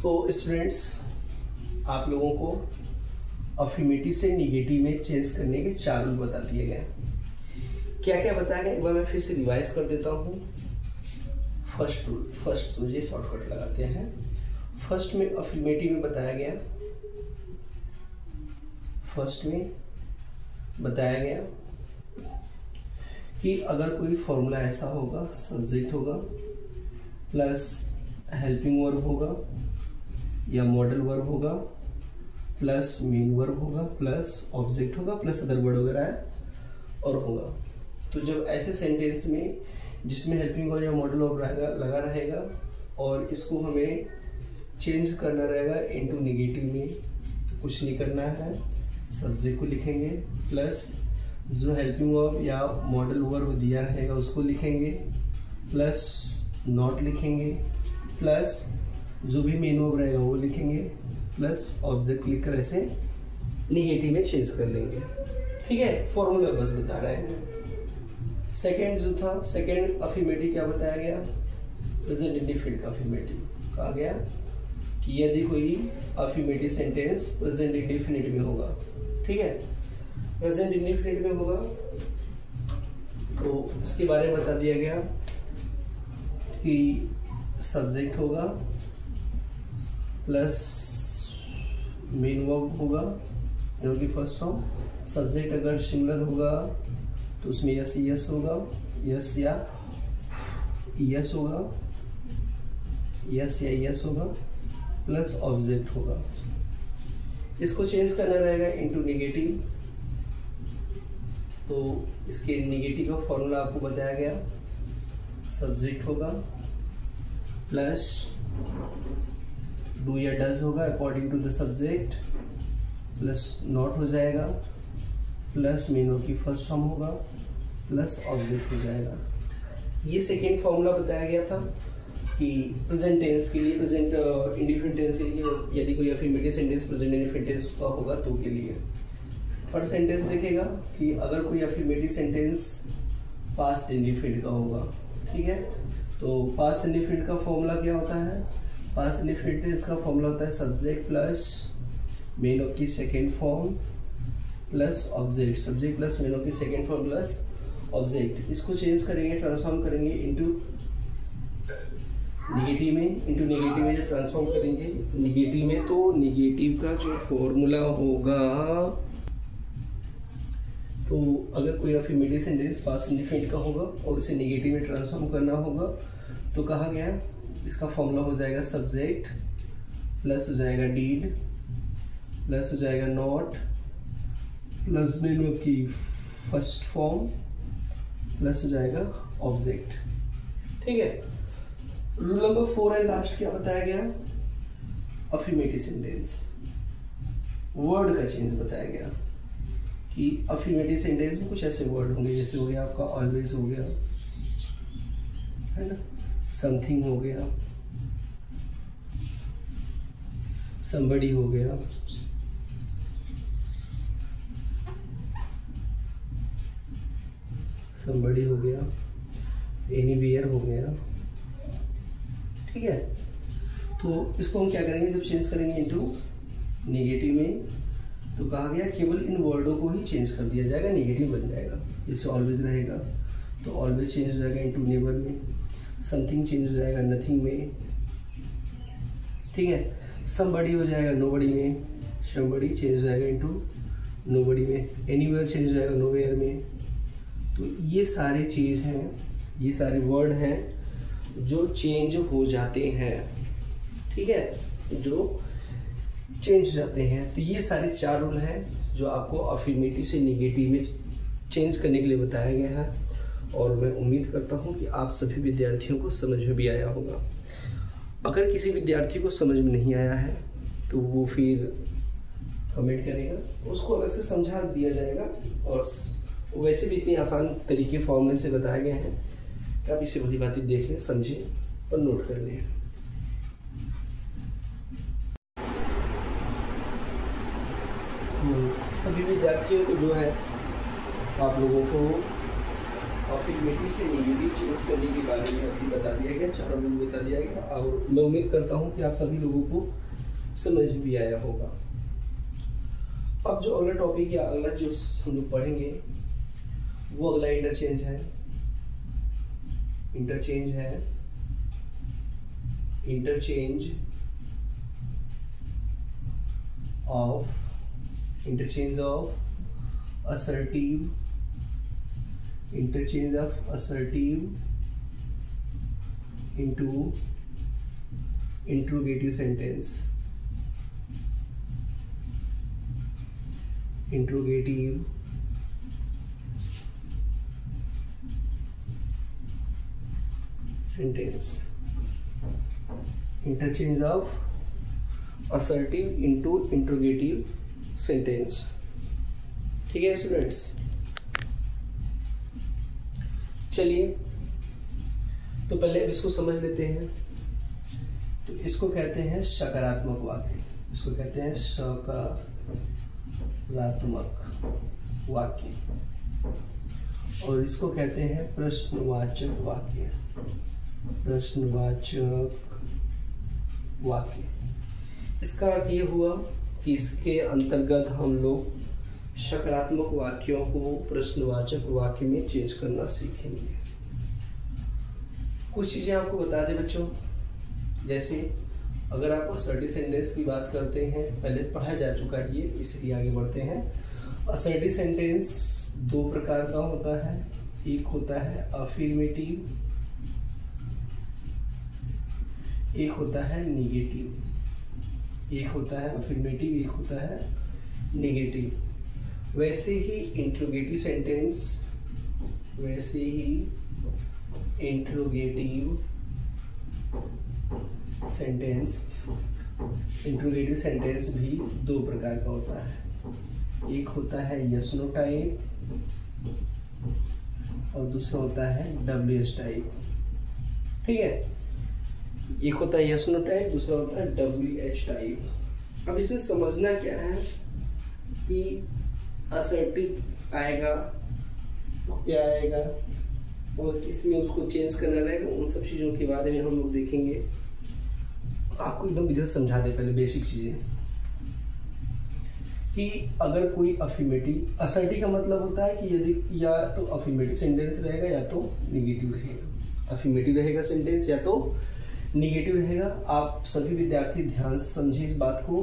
तो स्टूडेंट्स, आप लोगों को अफर्मेटिव से निगेटिव में चेंज करने के 4 रूल बता दिए गए। क्या क्या बताया गया, एक बार मैं फिर से रिवाइज कर देता हूँ। फर्स्ट रूल, फर्स्ट समझिए, शॉर्टकट लगाते हैं। फर्स्ट में अफर्मेटिव में बताया गया, फर्स्ट में बताया गया कि अगर कोई फॉर्मूला ऐसा होगा, सब्जेक्ट होगा प्लस हेल्पिंग वर्ब होगा या मॉडल वर्ब होगा प्लस मेन वर्ब होगा प्लस ऑब्जेक्ट होगा प्लस अदर वर्ड वगैरह है और होगा, तो जब ऐसे सेंटेंस में जिसमें हेल्पिंग वर्ब या मॉडल वर्ब लगा रहेगा और इसको हमें चेंज करना रहेगा इनटू निगेटिव में, तो कुछ नहीं करना है, सब्जेक्ट को लिखेंगे प्लस जो हेल्पिंग वर्ब या मॉडल वर्ब दिया रहेगा उसको लिखेंगे प्लस नॉट लिखेंगे प्लस जो भी मेन वर्ब रहेगा वो लिखेंगे प्लस ऑब्जेक्ट लिखकर ऐसे निगेटिव में चेंज कर लेंगे, ठीक है। फॉर्मूला बस बता रहे हैं। सेकंड जो था, सेकंड अफर्मेटिव क्या बताया गया, प्रेजेंट इंडेफिनिट का अफर्मेटिव कहा गया कि यदि कोई अफर्मेटिव सेंटेंस प्रेजेंट इंडेफिनिट में होगा, ठीक है, प्रेजेंट इंडेफिनिट में होगा, तो इसके बारे में बता दिया गया कि सब्जेक्ट होगा प्लस मेन वर्ब होगा, की फर्स्ट फॉर्म। सब्जेक्ट अगर सिंगुलर होगा तो उसमें यस यस होगा, यस या यस होगा, यस या यस होगा प्लस ऑब्जेक्ट होगा। इसको चेंज करना रहेगा इनटू निगेटिव, तो इसके निगेटिव का फॉर्मूला आपको बताया गया, सब्जेक्ट होगा प्लस डू या डज होगा according to the subject plus not हो जाएगा प्लस मेन वर्ब की फर्स्ट फॉर्म होगा प्लस ऑब्जेक्ट हो जाएगा। ये सेकेंड फॉर्मूला बताया गया था कि प्रेजेंट टेंस के लिए, प्रेजेंट इंडेफिनिट टेंस के लिए यदि कोई affirmative sentence present indefinite tense का होगा तो के लिए। थर्ड सेंटेंस देखेगा कि अगर कोई अफर्मेटिव सेंटेंस पास्ट इंडेफिनिट का होगा, ठीक है, तो पास्ट इंडेफिनिट का फॉर्मूला क्या होता है, पास्ट इंडेफिनिट टेंस का फॉर्मूला होता है सब्जेक्ट प्लस मेन वर्ब की second form plus object, subject plus main verb की सेकेंड फॉर्म प्लस ऑब्जेक्ट, इसको चेंज करेंगे, ट्रांसफॉर्म करेंगे इनटू निगेटिव में, इनटू नेगेटिव में जब ट्रांसफॉर्म करेंगे निगेटिव में, तो निगेटिव का जो फॉर्मूला होगा, तो अगर कोई अफर्मेटिव सेंटेंस पास्ट इंडेफिनिट का होगा और इसे नेगेटिव में ट्रांसफॉर्म करना होगा तो कहा गया इसका फॉर्मूला हो जाएगा सब्जेक्ट प्लस हो जाएगा डीड प्लस हो जाएगा नॉट प्लस मेन वर्ब की फर्स्ट फॉर्म प्लस हो जाएगा ऑब्जेक्ट। ठीक है, रूल नंबर 4 एंड लास्ट क्या बताया गया, अफर्मेटिव सेंटेंस वर्ड का चेंज बताया गया कि अफर्मेटिव सेंटेंस में कुछ ऐसे वर्ड होंगे जैसे हो गया आपका ऑलवेज हो गया, है ना, समथिंग हो गया, somebody हो गया, somebody हो गया, anywhere हो गया। ठीक है, तो इसको हम क्या करेंगे, जब चेंज करेंगे इनटू नेगेटिव में तो कहा गया केवल इन वर्डों को ही चेंज कर दिया जाएगा, नेगेटिव बन जाएगा। जैसे ऑलवेज रहेगा तो ऑलवेज चेंज हो जाएगा इनटू नेवर में, समथिंग चेंज हो जाएगा नथिंग में। ठीक है, समबडी हो जाएगा नोबडी में, समबडी चेंज हो जाएगा इनटू नोबडी में, एनीवेयर चेंज हो जाएगा नोवेयर में। तो ये सारे चीज़ हैं, ये सारे वर्ड हैं जो चेंज हो जाते हैं। ठीक है, जो चेंज हो जाते हैं। तो ये सारे 4 रूल हैं जो आपको अफर्मेटिव से नेगेटिव में चेंज करने के लिए बताया गया है, और मैं उम्मीद करता हूँ कि आप सभी विद्यार्थियों को समझ में भी आया होगा। अगर किसी विद्यार्थी को समझ में नहीं आया है तो वो फिर कमेंट करेगा, उसको अलग से समझा दिया जाएगा, और वैसे भी इतनी आसान तरीके फॉर्मूले से बताए गए हैं कि आप इसे भली बातें देखें, समझें और नोट कर लें। सभी विद्यार्थियों को जो है आप लोगों को अफर्मेटिव से नेगेटिव चेंज करने के बारे में अभी बता दिया गया, 4 रूल बता दिया गया, और मैं उम्मीद करता हूँ कि आप सभी लोगों को समझ भी आया होगा। अब जो अगला टॉपिक या अगला जो हम लोग पढ़ेंगे वो अगला इंटरचेंज है। इंटरचेंज है, interchange of assertive, interchange of assertive into interrogative sentence, interrogative sentence, interchange of assertive into interrogative sentence. ठीक है स्टूडेंट्स, चलिए तो पहले अब इसको समझ लेते हैं। तो इसको कहते हैं सकारात्मक वाक्य, इसको कहते हैं सकारात्मक वाक्य, और इसको कहते हैं प्रश्नवाचक वाक्य, प्रश्नवाचक वाक्य। इसका अर्थ ये हुआ कि इसके अंतर्गत हम लोग सकारात्मक वाक्यों को प्रश्नवाचक वाक्य में चेंज करना सीखेंगे। कुछ चीजें आपको बता दें बच्चों, जैसे अगर आप असर्टिव सेंटेंस की बात करते हैं, पहले पढ़ा जा चुका है ये, इसलिए आगे बढ़ते हैं। असर्टिव सेंटेंस 2 प्रकार का होता है, एक होता है अफर्मेटिव, एक होता है नेगेटिव। एक होता है अफर्मेटिव, एक होता है नेगेटिव। वैसे ही इंट्रोगेटिव सेंटेंस, वैसे ही इंट्रोगेटिव सेंटेंस, इंट्रोगेटिव सेंटेंस भी 2 प्रकार का होता है। एक होता है यस नो टाइप और दूसरा होता है WH टाइप। ठीक है, एक होता है यस नो टाइप, दूसरा होता है WH टाइप। अब इसमें समझना क्या है कि असर्टिव आएगा तो क्या आएगा और किस में उसको चेंज करना रहेगा, उन सब चीज़ों के बारे में हम लोग देखेंगे। आपको एकदम इधर समझा दे पहले बेसिक चीज़ें कि कि अगर कोई अफर्मेटिव, असर्टिव का मतलब होता है कि यदि या तो अफर्मेटिव सेंटेंस रहेगा या तो निगेटिव रहेगा। अफर्मेटिव रहेगा सेंटेंस या तो निगेटिव रहेगा। आप सभी विद्यार्थी ध्यान से समझिए इस बात को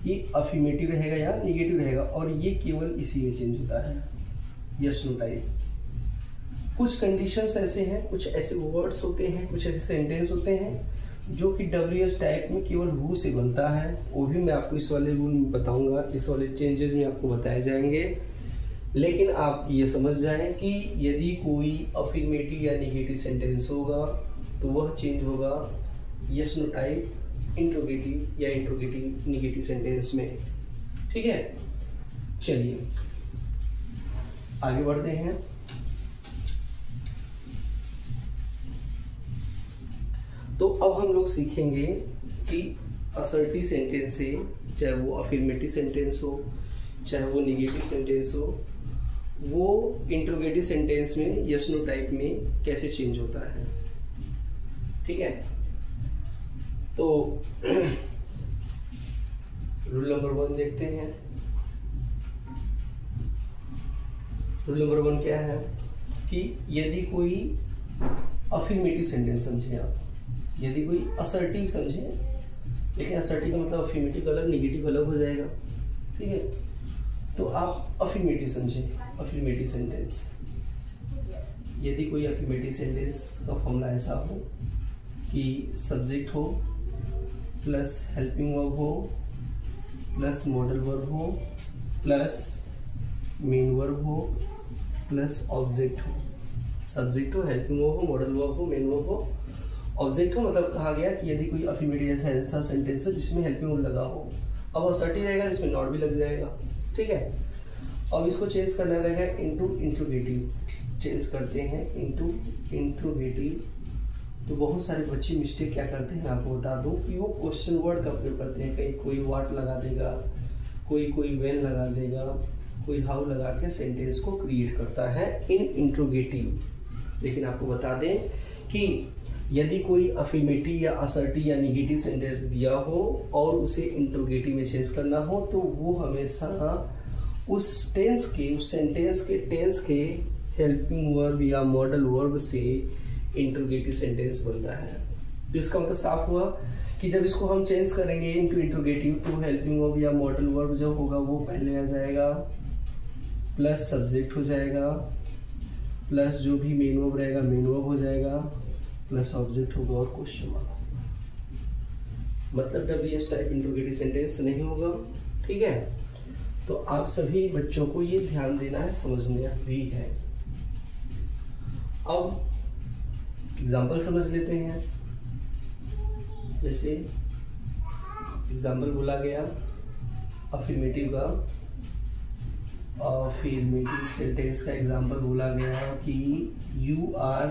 कि अफर्मेटिव रहेगा या निगेटिव रहेगा, और ये केवल इसी में चेंज होता है, यस नो टाइप। कुछ कंडीशंस ऐसे हैं, कुछ ऐसे वर्ड्स होते हैं, कुछ ऐसे सेंटेंस होते हैं जो कि WH टाइप में केवल हु से बनता है। वो भी मैं आपको इस वाले रूल में बताऊंगा, इस वाले चेंजेस में आपको बताए जाएंगे। लेकिन आप ये समझ जाएं कि यदि कोई अफर्मेटिव या निगेटिव सेंटेंस होगा तो वह चेंज होगा यस नो टाइप इंट्रोगेटिव या इंट्रोगेटिव निगेटिव सेंटेंस में। ठीक है, चलिए आगे बढ़ते हैं। तो अब हम लोग सीखेंगे कि असर्टिव सेंटेंस से, चाहे वो अफर्मेटिव सेंटेंस हो चाहे वो निगेटिव सेंटेंस हो, वो इंट्रोगेटिव सेंटेंस में यस नो टाइप में कैसे चेंज होता है। ठीक है, तो रूल नंबर 1 देखते हैं। रूल नंबर 1 क्या है कि यदि कोई अफर्मेटिव सेंटेंस समझे आप, यदि कोई असर्टिव समझे, लेकिन असर्टिव का मतलब अफर्मेटिव अलग निगेटिव अलग हो जाएगा। ठीक है, तो आप अफर्मेटिव समझे, अफर्मेटिव सेंटेंस। यदि कोई अफर्मेटिव सेंटेंस का फॉर्मूला ऐसा हो कि सब्जेक्ट हो प्लस हेल्पिंग वर्ब हो प्लस मॉडल वर्ब हो प्लस मेन वर्ब हो प्लस ऑब्जेक्ट हो। सब्जेक्ट हो, हेल्पिंग वर्ब हो, मॉडल वर्ब हो, मेन वर्ब हो, ऑब्जेक्ट हो। मतलब कहा गया कि यदि कोई अफर्मेटिव ऐसा सेंटेंस हो जिसमें हेल्पिंग वर्ब लगा हो। अब असर्टिव रहेगा जिसमें नॉट भी लग जाएगा। ठीक है, अब इसको चेंज करना रहेगा इनटू इंट्रोगेटिव। चेंज करते हैं इनटू इंट्रोगेटिव। तो बहुत सारे बच्चे मिस्टेक क्या करते हैं आपको बता दूं कि वो क्वेश्चन वर्ड का प्रयोग करते हैं। कहीं कोई व्हाट लगा देगा, कोई व्हेन लगा देगा, कोई हाउ लगा के सेंटेंस को क्रिएट करता है इन इंट्रोगेटिव। लेकिन आपको बता दें कि यदि कोई अफर्मेटिव या असर्टिव या निगेटिव सेंटेंस दिया हो और उसे इंट्रोगेटिव में चेंज करना हो तो वो हमेशा उस टेंस के, उस सेंटेंस के टेंस के हेल्पिंग वर्ब या मॉडल वर्ब से इंट्रोगेटिव सेंटेंस बनता है। तो इसका मतलब साफ हुआ कि जब इसको हम चेंज करेंगे इनटू इंट्रोगेटिव तो हेल्पिंग वर्ब या मॉडल वर्ब जो होगा वो पहले आ जाएगा, प्लस सब्जेक्ट हो जाएगा, प्लस जो भी मेन वर्ब रहेगा मेन वर्ब हो जाएगा, प्लस ऑब्जेक्ट होगा और क्वेश्चन मार्क। मतलब WH टाइप इंट्रोगेटिव सेंटेंस नहीं होगा। ठीक है, तो आप सभी बच्चों को ये ध्यान देना है, समझना भी है। अब एग्जाम्पल समझ लेते हैं। जैसे एग्जाम्पल बोला गया अफर्मेटिव का, अफर्मेटिव सेंटेंस का एग्जाम्पल बोला गया कि you are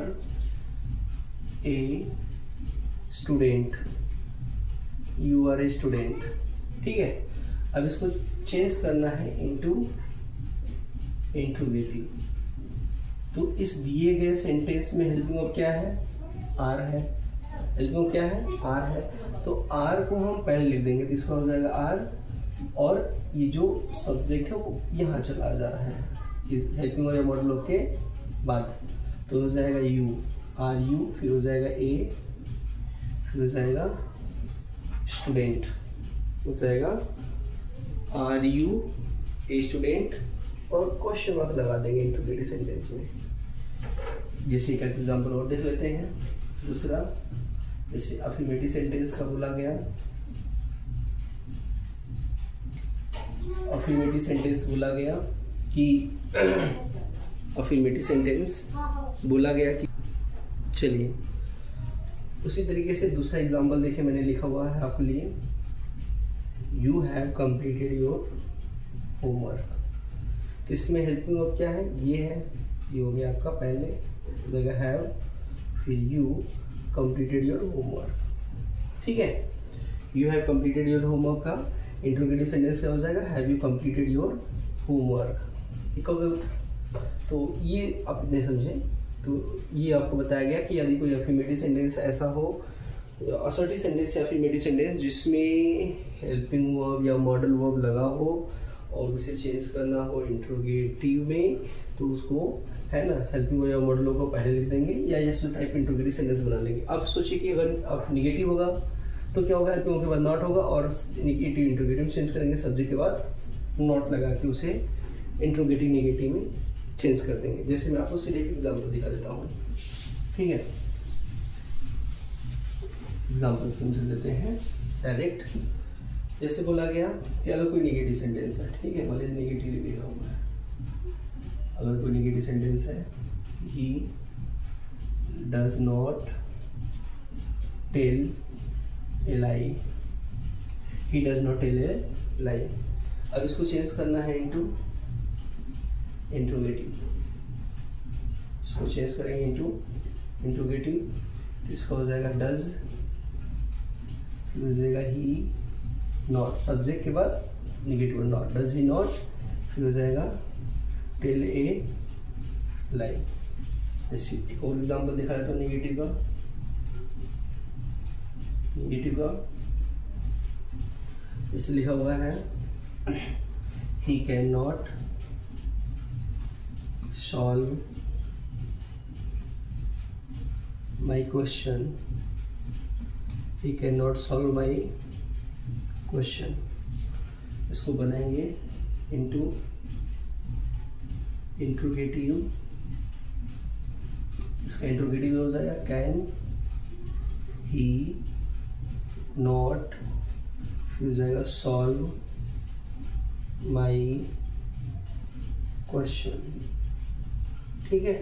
a student, you are a student. ठीक है, अब इसको चेंज करना है इनटू इंट्रोगेटिव। तो इस दिए गए सेंटेंस में हेल्पिंग वर्ब क्या है, आर है। हेल्पिंग वर्ब क्या है, आर है। तो आर को हम पहले लिख देंगे तो इसका हो जाएगा आर, और ये जो सब्जेक्ट है वो यहाँ चला जा रहा है हेल्पिंग वर्ब या मॉडल वर्ब के बाद। तो हो जाएगा यू, आर यू, फिर हो जाएगा ए, फिर हो जाएगा स्टूडेंट, हो जाएगा आर यू ए स्टूडेंट, और क्वेश्चन मार्क लगा देंगे इंट्रोगेटिव सेंटेंस में। जैसे एक एग्जांपल और देख लेते हैं। दूसरा, जैसे अफर्मेटिव सेंटेंस का बोला गया, अफर्मेटिव सेंटेंस बोला गया कि अफर्मेटिव सेंटेंस बोला गया कि, चलिए उसी तरीके से दूसरा एग्जांपल देखिए, मैंने लिखा हुआ है आपके लिए, you have completed your homework. तो इसमें हेल्पिंग वर्ब क्या है, ये है, ये हो गया आपका पहले जगह हैव, फिर यू कंप्लीटेड योर होमवर्क। ठीक है, you have completed your homework का इंट्रोगेटिव सेंटेंस क्या हो जाएगा, have you completed your homework. तो ये आप इतने समझे। तो ये आपको बताया गया कि यदि कोई अफर्मेटिव सेंटेंस ऐसा हो, असर्टिव सेंटेंस या अफर्मेटिव सेंटेंस जिसमें हेल्पिंग वर्ब या मॉडल वर्ब लगा हो और उसे चेंज करना हो इंट्रोगेटिव में तो उसको है ना हेल्पिंग वर्ब या मॉडलों को पहले लिख देंगे या यस टाइप इंट्रोगेटिव सेंटेंस बना लेंगे। अब सोचिए कि अगर अब निगेटिव होगा तो क्या होगा, हेल्पिंग के बाद नॉट होगा और निगेटिव इंट्रोगेटिव चेंज करेंगे, सब्जेक्ट के बाद नॉट लगा के उसे इंट्रोगेटिव निगेटिव में चेंज कर देंगे। जैसे मैं आपको सीधे एक एग्जाम्पल दिखा देता हूँ, ठीक है। एग्जाम्पल समझ लेते हैं डायरेक्ट। जैसे बोला गया कि अगर कोई निगेटिव सेंटेंस है, ठीक है, मान निगेटिव लिख रहा हूँ मैं। अगर कोई निगेटिव सेंटेंस है, he does not tell a lie, he does not tell a lie. अब इसको चेंज करना है इनटू इंट्रोगेटिव, इसको चेंज करेंगे इनटू इंट्रोगेटिव, तो इसका हो जाएगा डज, हो जाएगा ही नॉट, सब्जेक्ट के बाद negative not, does he not, फिर हो जाएगा टेल ए लाई। जैसे एक और एग्जाम्पल दिखा देता हूँ निगेटिव का। निगेटिव का जैसे लिखा हुआ है, he can not solve my question, he can not solve my question. इसको बनाएंगे इनटू इंट्रोगेटिव, इसका इंट्रोगेटिव हो जाएगा कैन ही नॉट, फिर हो जाएगा सॉल्व माई क्वेश्चन, ठीक है।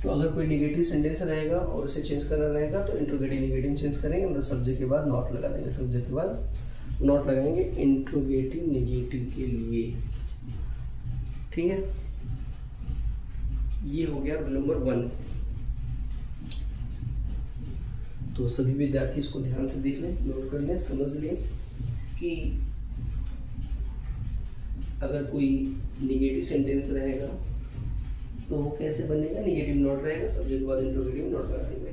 तो अगर कोई निगेटिव सेंटेंस रहेगा और उसे चेंज करना रहेगा तो इंट्रोगेटिव निगेटिव चेंज करेंगे, मतलब सब्जेक्ट के बाद नॉट लगा देंगे, सब्जेक्ट के बाद नॉट लगाएंगे इंट्रोगेटिव निगेटिव के लिए, ठीक है। ये हो गया रूल नंबर 1। तो सभी विद्यार्थी इसको ध्यान से देख लें, नोट कर लें, समझ लें कि अगर कोई निगेटिव सेंटेंस रहेगा तो वो कैसे बनेगा, निगेटिव नॉट रहेगा, सब्जेक्ट के बाद इंट्रोगेटिव नॉट लगा देंगे।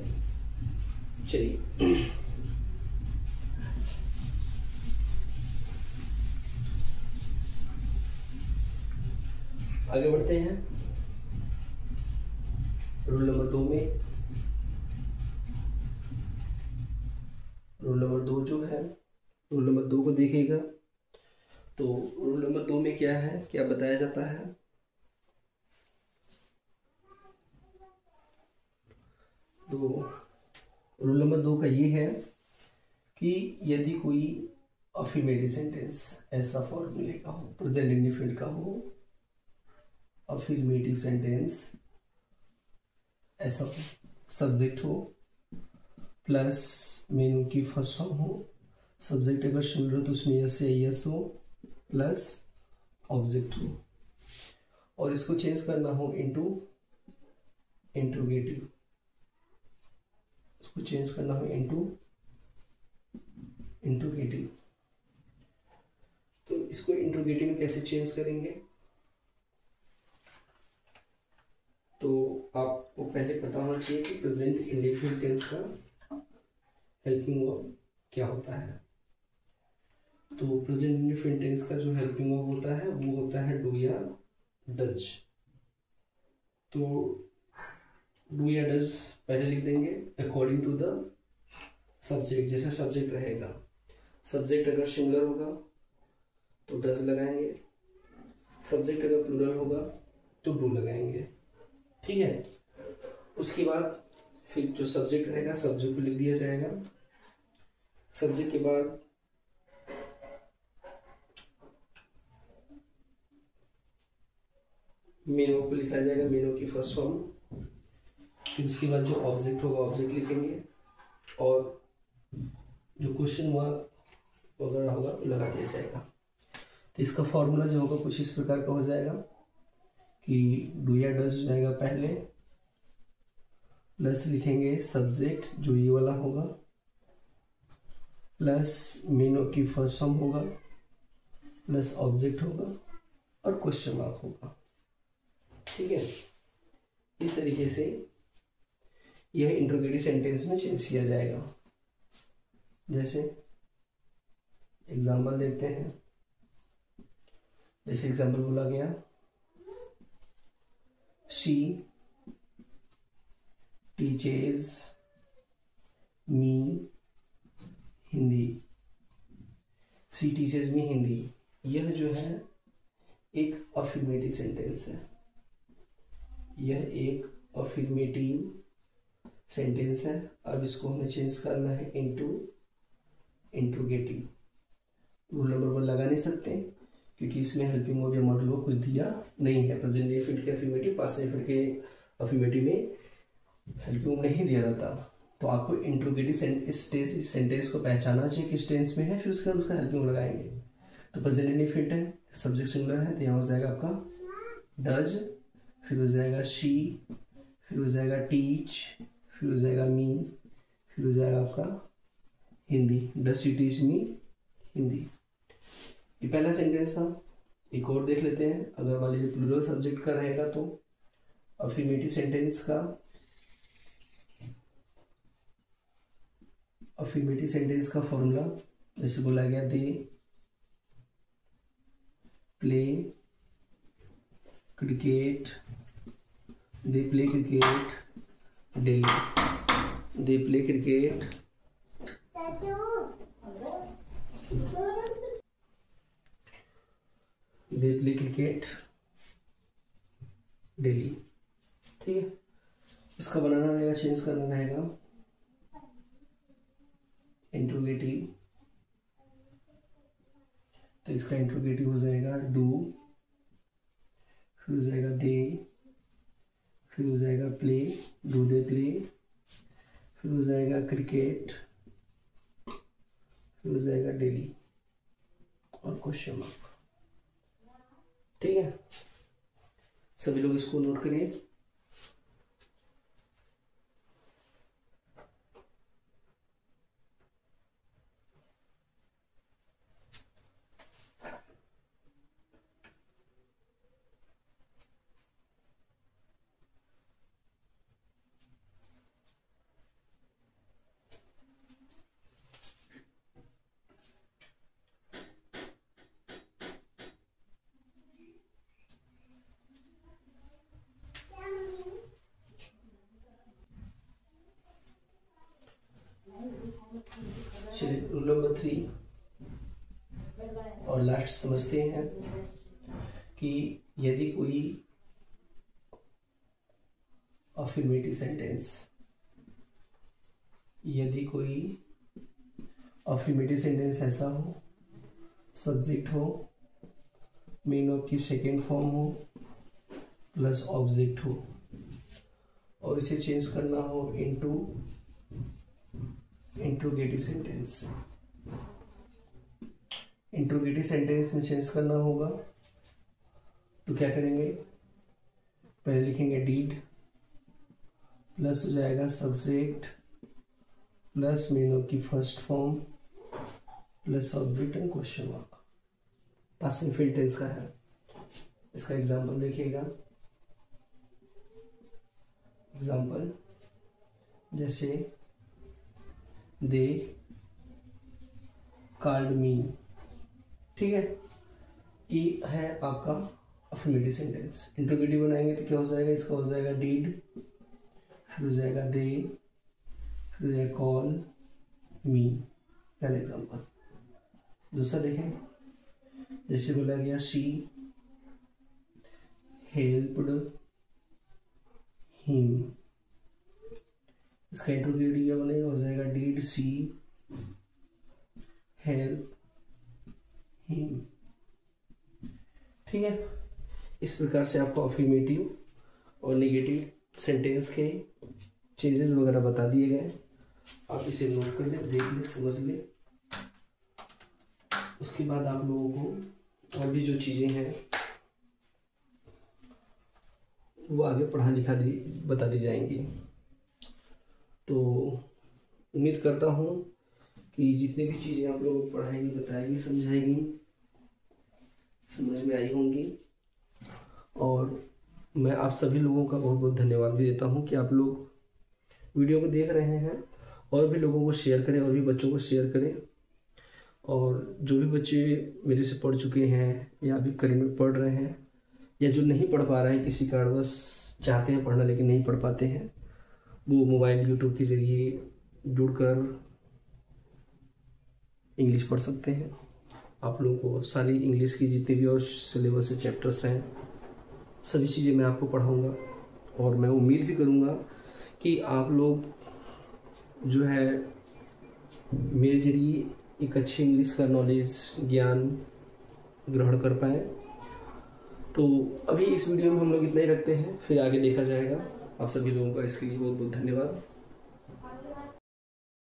चलिए आगे बढ़ते हैं रूल नंबर 2 में। रूल नंबर 2 जो है, रूल नंबर 2 को देखिएगा। तो रूल नंबर 2 में क्या है, क्या बताया जाता है, तो रूल नंबर 2 का ये है कि यदि कोई अफर्मेटिव सेंटेंस ऐसा फॉर्मूले का हो, प्रेजेंट इंडेफिनिट का हो, अफर्मेटिव सेंटेंस ऐसा सब्जेक्ट हो प्लस मेनू की फर्स्ट फॉर्म हो, सब्जेक्ट अगर सिंगुलर तो उसमें यस या यस हो प्लस ऑब्जेक्ट हो, और इसको चेंज करना हो इनटू इंट्रोगेटिव, इसको चेंज करना हो इनटू इंट्रोगेटिव। तो इसको इंट्रोगेटिव में कैसे चेंज करेंगे, तो आपको पहले पता होना चाहिए कि प्रेजेंट इंडेफिनिट टेंस का हेल्पिंग वर्ब क्या होता है। तो प्रेजेंट इंडेफिनिट टेंस का जो हेल्पिंग वर्ब होता है वो होता है डू या डज। तो डू या डज पहले लिख देंगे अकॉर्डिंग टू द सब्जेक्ट। जैसे सब्जेक्ट रहेगा, सब्जेक्ट अगर सिंगुलर होगा तो डज लगाएंगे, सब्जेक्ट अगर प्लूरल होगा तो डू लगाएंगे, ठीक है। उसके बाद फिर जो सब्जेक्ट रहेगा सब्जेक्ट को लिख दिया जाएगा, सब्जेक्ट के बाद मेनू को लिखा जाएगा, मेनू की फर्स्ट फॉर्म, फिर उसके बाद जो ऑब्जेक्ट होगा ऑब्जेक्ट लिखेंगे और जो क्वेश्चन मार्क वगैरह होगा वो लगा दिया जाएगा। तो इसका फॉर्मूला जो होगा कुछ इस प्रकार का हो जाएगा कि डू या डज हो जाएगा पहले, प्लस लिखेंगे सब्जेक्ट जो ये वाला होगा, प्लस मेनू की फर्स्ट फॉर्म होगा, प्लस ऑब्जेक्ट होगा और क्वेश्चन मार्क होगा, ठीक है। इस तरीके से यह इंट्रोगेटिव सेंटेंस में चेंज किया जाएगा। जैसे एग्जाम्पल देते हैं, जैसे एग्जाम्पल बोला गया, she teaches me Hindi, she teaches me Hindi. यह जो है एक अफर्मेटिव सेंटेंस है, यह एक अफर्मेटिव सेंटेंस है। अब इसको हमें चेंज करना है इनटू इंट्रोगेटिव। रूल नंबर 1 लगा नहीं सकते क्योंकि इसमें हेल्पिंग वर्ब या मॉडल वर्ब कुछ दिया नहीं है। प्रेजेंट इंडेफिनिट के अफर्मेटिव, पास्ट इंडेफिनिट के अफर्मेटिव में हेल्पिंग वर्ब नहीं दिया जाता। तो आपको इंट्रोगेटिव सेंटेंस को पहचानना चाहिए किस टेंस में है, फिर उसके बाद उसका हेल्पिंग वर्ब लगाएंगे। तो प्रेजेंट इंडेफिनिट है, सब्जेक्ट सिंगुलर है, तो यहाँ हो जाएगा आपका डज, फिर हो जाएगा शी, फिर हो जाएगा टीच, फिर हो जाएगा मी, फिर हो जाएगा आपका Hindi, does she teach me Hindi. ये पहला सेंटेंस था। एक और देख लेते हैं, अगर मान लीजिए प्लूरल सब्जेक्ट का रहेगा तो अफर्मेटिव सेंटेंस का, अफर्मेटिव सेंटेंस का फॉर्मूला जैसे बोला गया, they play cricket, they play cricket daily, they play cricket they play cricket daily. ठीक है, इसका बनाना रहेगा, चेंज करना रहेगा इंट्रोगेटिव। तो इसका इंट्रोगेटिव हो जाएगा डू, फिर हो जाएगा दे, फिर हो जाएगा प्ले, डू दे प्ले, फिर हो जाएगा क्रिकेट, फिर हो जाएगा डेली और क्वेश्चन मार्क। ठीक है, सभी लोग इसको नोट करिए। चलिए रूल नंबर 3 और लास्ट समझते हैं कि यदि कोई अफर्मेटिव सेंटेंस, यदि कोई अफर्मेटिव सेंटेंस ऐसा हो, सब्जेक्ट हो, मेन वर्ब की सेकेंड फॉर्म हो, प्लस ऑब्जेक्ट हो, और इसे चेंज करना हो into interrogative sentence. Interrogative sentence में चेंज करना होगा तो क्या करेंगे, पहले लिखेंगे डीड, प्लस हो जाएगा सब्जेक्ट, प्लस मेन वर्ब की first form, plus object and question mark. Past simple tense का है। इसका एग्जांपल देखिएगा, एग्जांपल जैसे दे कॉल्ड मी। ठीक है, ये है आपका अफर्मेटिव सेंटेंस। इंट्रोगेटिव बनाएंगे तो क्या हो जाएगा, इसका हो जाएगा डीड, फिर हो जाएगा दे, फिर हो जाएगा कॉल मी। पहला एग्जांपल। दूसरा देखें, जैसे बोला गया शी हेल्प्ड हिम, इसका इंट्रोगेटिव क्या बनेगा, हो जाएगा डीड शी हेल्प हिम। ठीक है, इस प्रकार से आपको अफर्मेटिव और नेगेटिव सेंटेंस के चेंजेस वगैरह बता दिए गए। आप इसे नोट कर ले, देख ले, समझ ले। उसके बाद आप लोगों को और भी जो चीजें हैं वो आगे पढ़ा लिखा बता दी जाएंगी। तो उम्मीद करता हूँ कि जितनी भी चीज़ें आप लोगों को पढ़ाएंगी, बताएंगी, समझाएंगी, समझ में आई होंगी। और मैं आप सभी लोगों का बहुत बहुत धन्यवाद भी देता हूँ कि आप लोग वीडियो को देख रहे हैं, और भी लोगों को शेयर करें, और भी बच्चों को शेयर करें। और जो भी बच्चे मेरे से पढ़ चुके हैं या अभी करंट में पढ़ रहे हैं या जो नहीं पढ़ पा रहे हैं, किसी कारणवश चाहते हैं पढ़ना लेकिन नहीं पढ़ पाते हैं, वो मोबाइल यूट्यूब के ज़रिए जुड़कर इंग्लिश पढ़ सकते हैं। आप लोगों को सारी इंग्लिश की जितने भी और सिलेबस से चैप्टर्स हैं, सभी चीज़ें मैं आपको पढ़ाऊँगा। और मैं उम्मीद भी करूँगा कि आप लोग जो है मेरे ज़रिए एक अच्छी इंग्लिश का नॉलेज, ज्ञान ग्रहण कर पाएँ। तो अभी इस वीडियो में हम लोग इतना ही रखते हैं, फिर आगे देखा जाएगा। आप सभी लोगों का इसके लिए बहुत बहुत धन्यवाद।